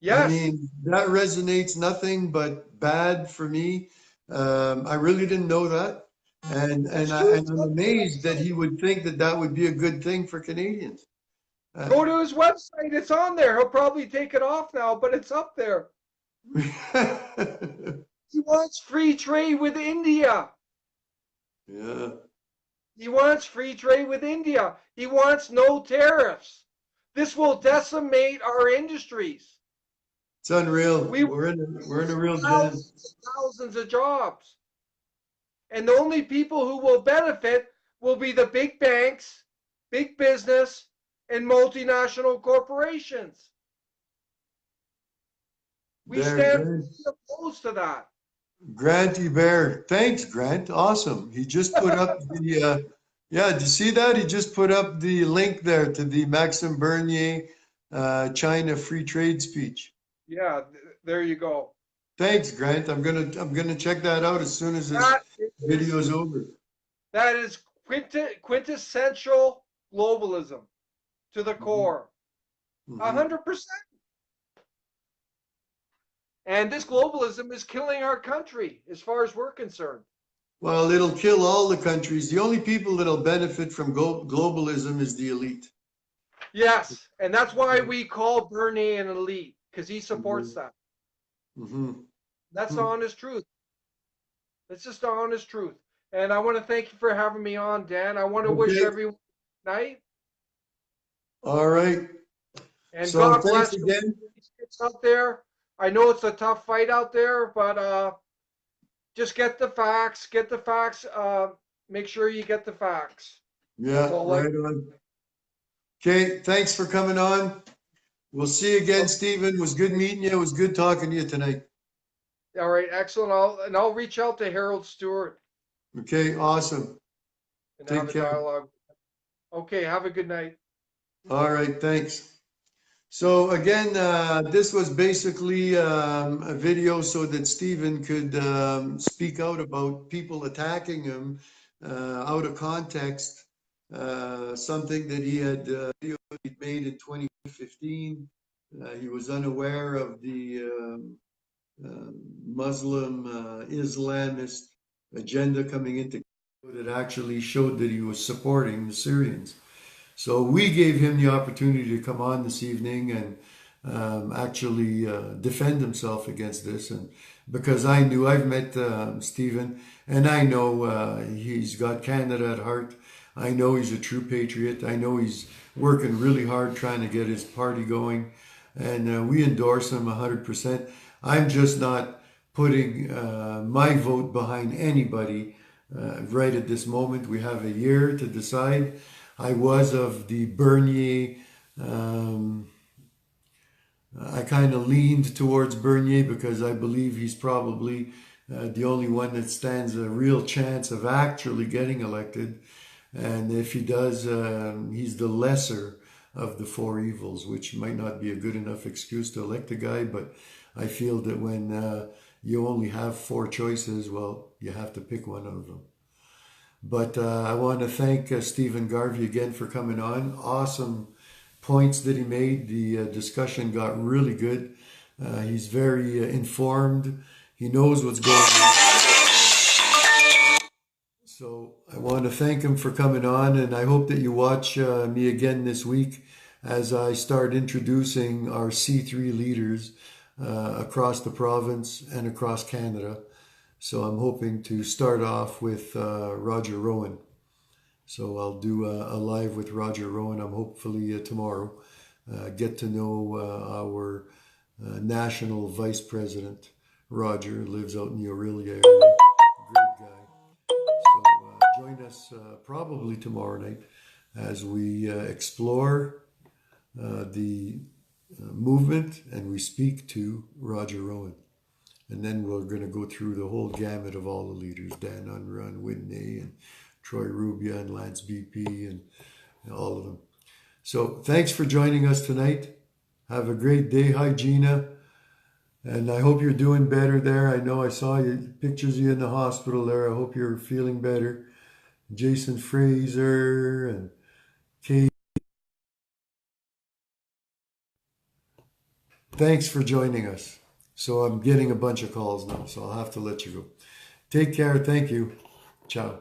Speaker 1: I
Speaker 2: Yes,
Speaker 1: mean, that resonates nothing but bad for me. I really didn't know that, and
Speaker 2: that's
Speaker 1: and I
Speaker 2: true.
Speaker 1: and
Speaker 2: It's
Speaker 1: I'm
Speaker 2: on his
Speaker 1: amazed that
Speaker 2: website.
Speaker 1: he would think that that would be a good thing for Canadians. Uh,
Speaker 2: Go to his website. It's on there. He'll probably take it off now, but it's up there. He wants free trade with India.
Speaker 1: yeah,
Speaker 2: He wants free trade with India. He wants no tariffs. This will decimate our industries.
Speaker 1: it's unreal.
Speaker 2: We will
Speaker 1: We're in a
Speaker 2: lose
Speaker 1: real jam.
Speaker 2: thousands and thousands of jobs. And the only people who will benefit will be the big banks, big business, and multinational corporations. We
Speaker 1: There,
Speaker 2: stand
Speaker 1: there.
Speaker 2: opposed to that.
Speaker 1: Grant Bear. Thanks, Grant. Awesome. He just put up the, yeah, did you see that? He just put up the link there to the Maxime Bernier China free trade speech.
Speaker 2: Yeah, there you go.
Speaker 1: Thanks, Grant. I'm gonna check that out as soon as this
Speaker 2: That
Speaker 1: video
Speaker 2: is
Speaker 1: is over.
Speaker 2: that is quintessential globalism to the
Speaker 1: Hmm.
Speaker 2: core.
Speaker 1: Hmm.
Speaker 2: 100%. And this globalism is killing our country as far as we're concerned.
Speaker 1: Well, it'll kill all the countries. The only people that'll benefit from globalism is the elite.
Speaker 2: Yes, and that's why we call Bernie an elite, because he supports
Speaker 1: Hmm.
Speaker 2: that.
Speaker 1: Hmm.
Speaker 2: That's the
Speaker 1: Hmm.
Speaker 2: honest truth. That's just the honest truth. And I want to thank you for having me on, Dan. I want to wish
Speaker 1: Okay.
Speaker 2: everyone good night,
Speaker 1: All right.
Speaker 2: and
Speaker 1: So
Speaker 2: God
Speaker 1: thanks
Speaker 2: bless
Speaker 1: again.
Speaker 2: these kids out there. I know it's a tough fight out there, but just get the facts. Get the facts. Make sure you get the facts. That's
Speaker 1: Yeah,
Speaker 2: all I.
Speaker 1: right on. Okay, thanks for coming on. We'll see you again, Stephen. It was good meeting you. It was good talking to you tonight.
Speaker 2: All right, excellent. I'll reach out to Harold Stewart
Speaker 1: Okay, awesome.
Speaker 2: and have
Speaker 1: Take
Speaker 2: a
Speaker 1: care.
Speaker 2: dialogue. Okay, have a good night.
Speaker 1: All right, thanks. So again, this was basically a video so that Stephen could speak out about people attacking him out of context, something that he had video he'd made in 2015. He was unaware of the Muslim Islamist agenda coming into that actually showed that he was supporting the Syrians. So we gave him the opportunity to come on this evening and actually defend himself against this. And because I knew I've met Stephen and I know he's got Canada at heart. I know he's a true patriot. I know he's working really hard trying to get his party going, and we endorse him 100%. I'm just not putting my vote behind anybody right at this moment. We have a year to decide. I was of the Bernier. I kind of leaned towards Bernier because I believe he's probably the only one that stands a real chance of actually getting elected. And if he does, he's the lesser of the four evils, which might not be a good enough excuse to elect a guy. But I feel that when you only have four choices, well, you have to pick one of them. But I want to thank Stephen Garvey again for coming on. Awesome points that he made. The discussion got really good. He's very informed. He knows what's going on. So I want to thank him for coming on, and I hope that you watch me again this week as I start introducing our C3 leaders across the province and across Canada. So I'm hoping to start off with Roger Rowan. So I'll do a live with Roger Rowan. I'm hopefully tomorrow. Get to know our national vice president. Roger lives out in the Aurelia area. Great guy. So join us probably tomorrow night as we explore the movement and we speak to Roger Rowan. And then we're going to go through the whole gamut of all the leaders, Dan Unrun, Whitney, and Troy Rubia, and Lance BP, and all of them. So thanks for joining us tonight. Have a great day. Hi, Gina. And I hope you're doing better there. I know I saw you, pictures of you in the hospital there. I hope you're feeling better. Jason Fraser and Kate. Thanks for joining us. So I'm getting a bunch of calls now, so I'll have to let you go. Take care. Thank you. Ciao.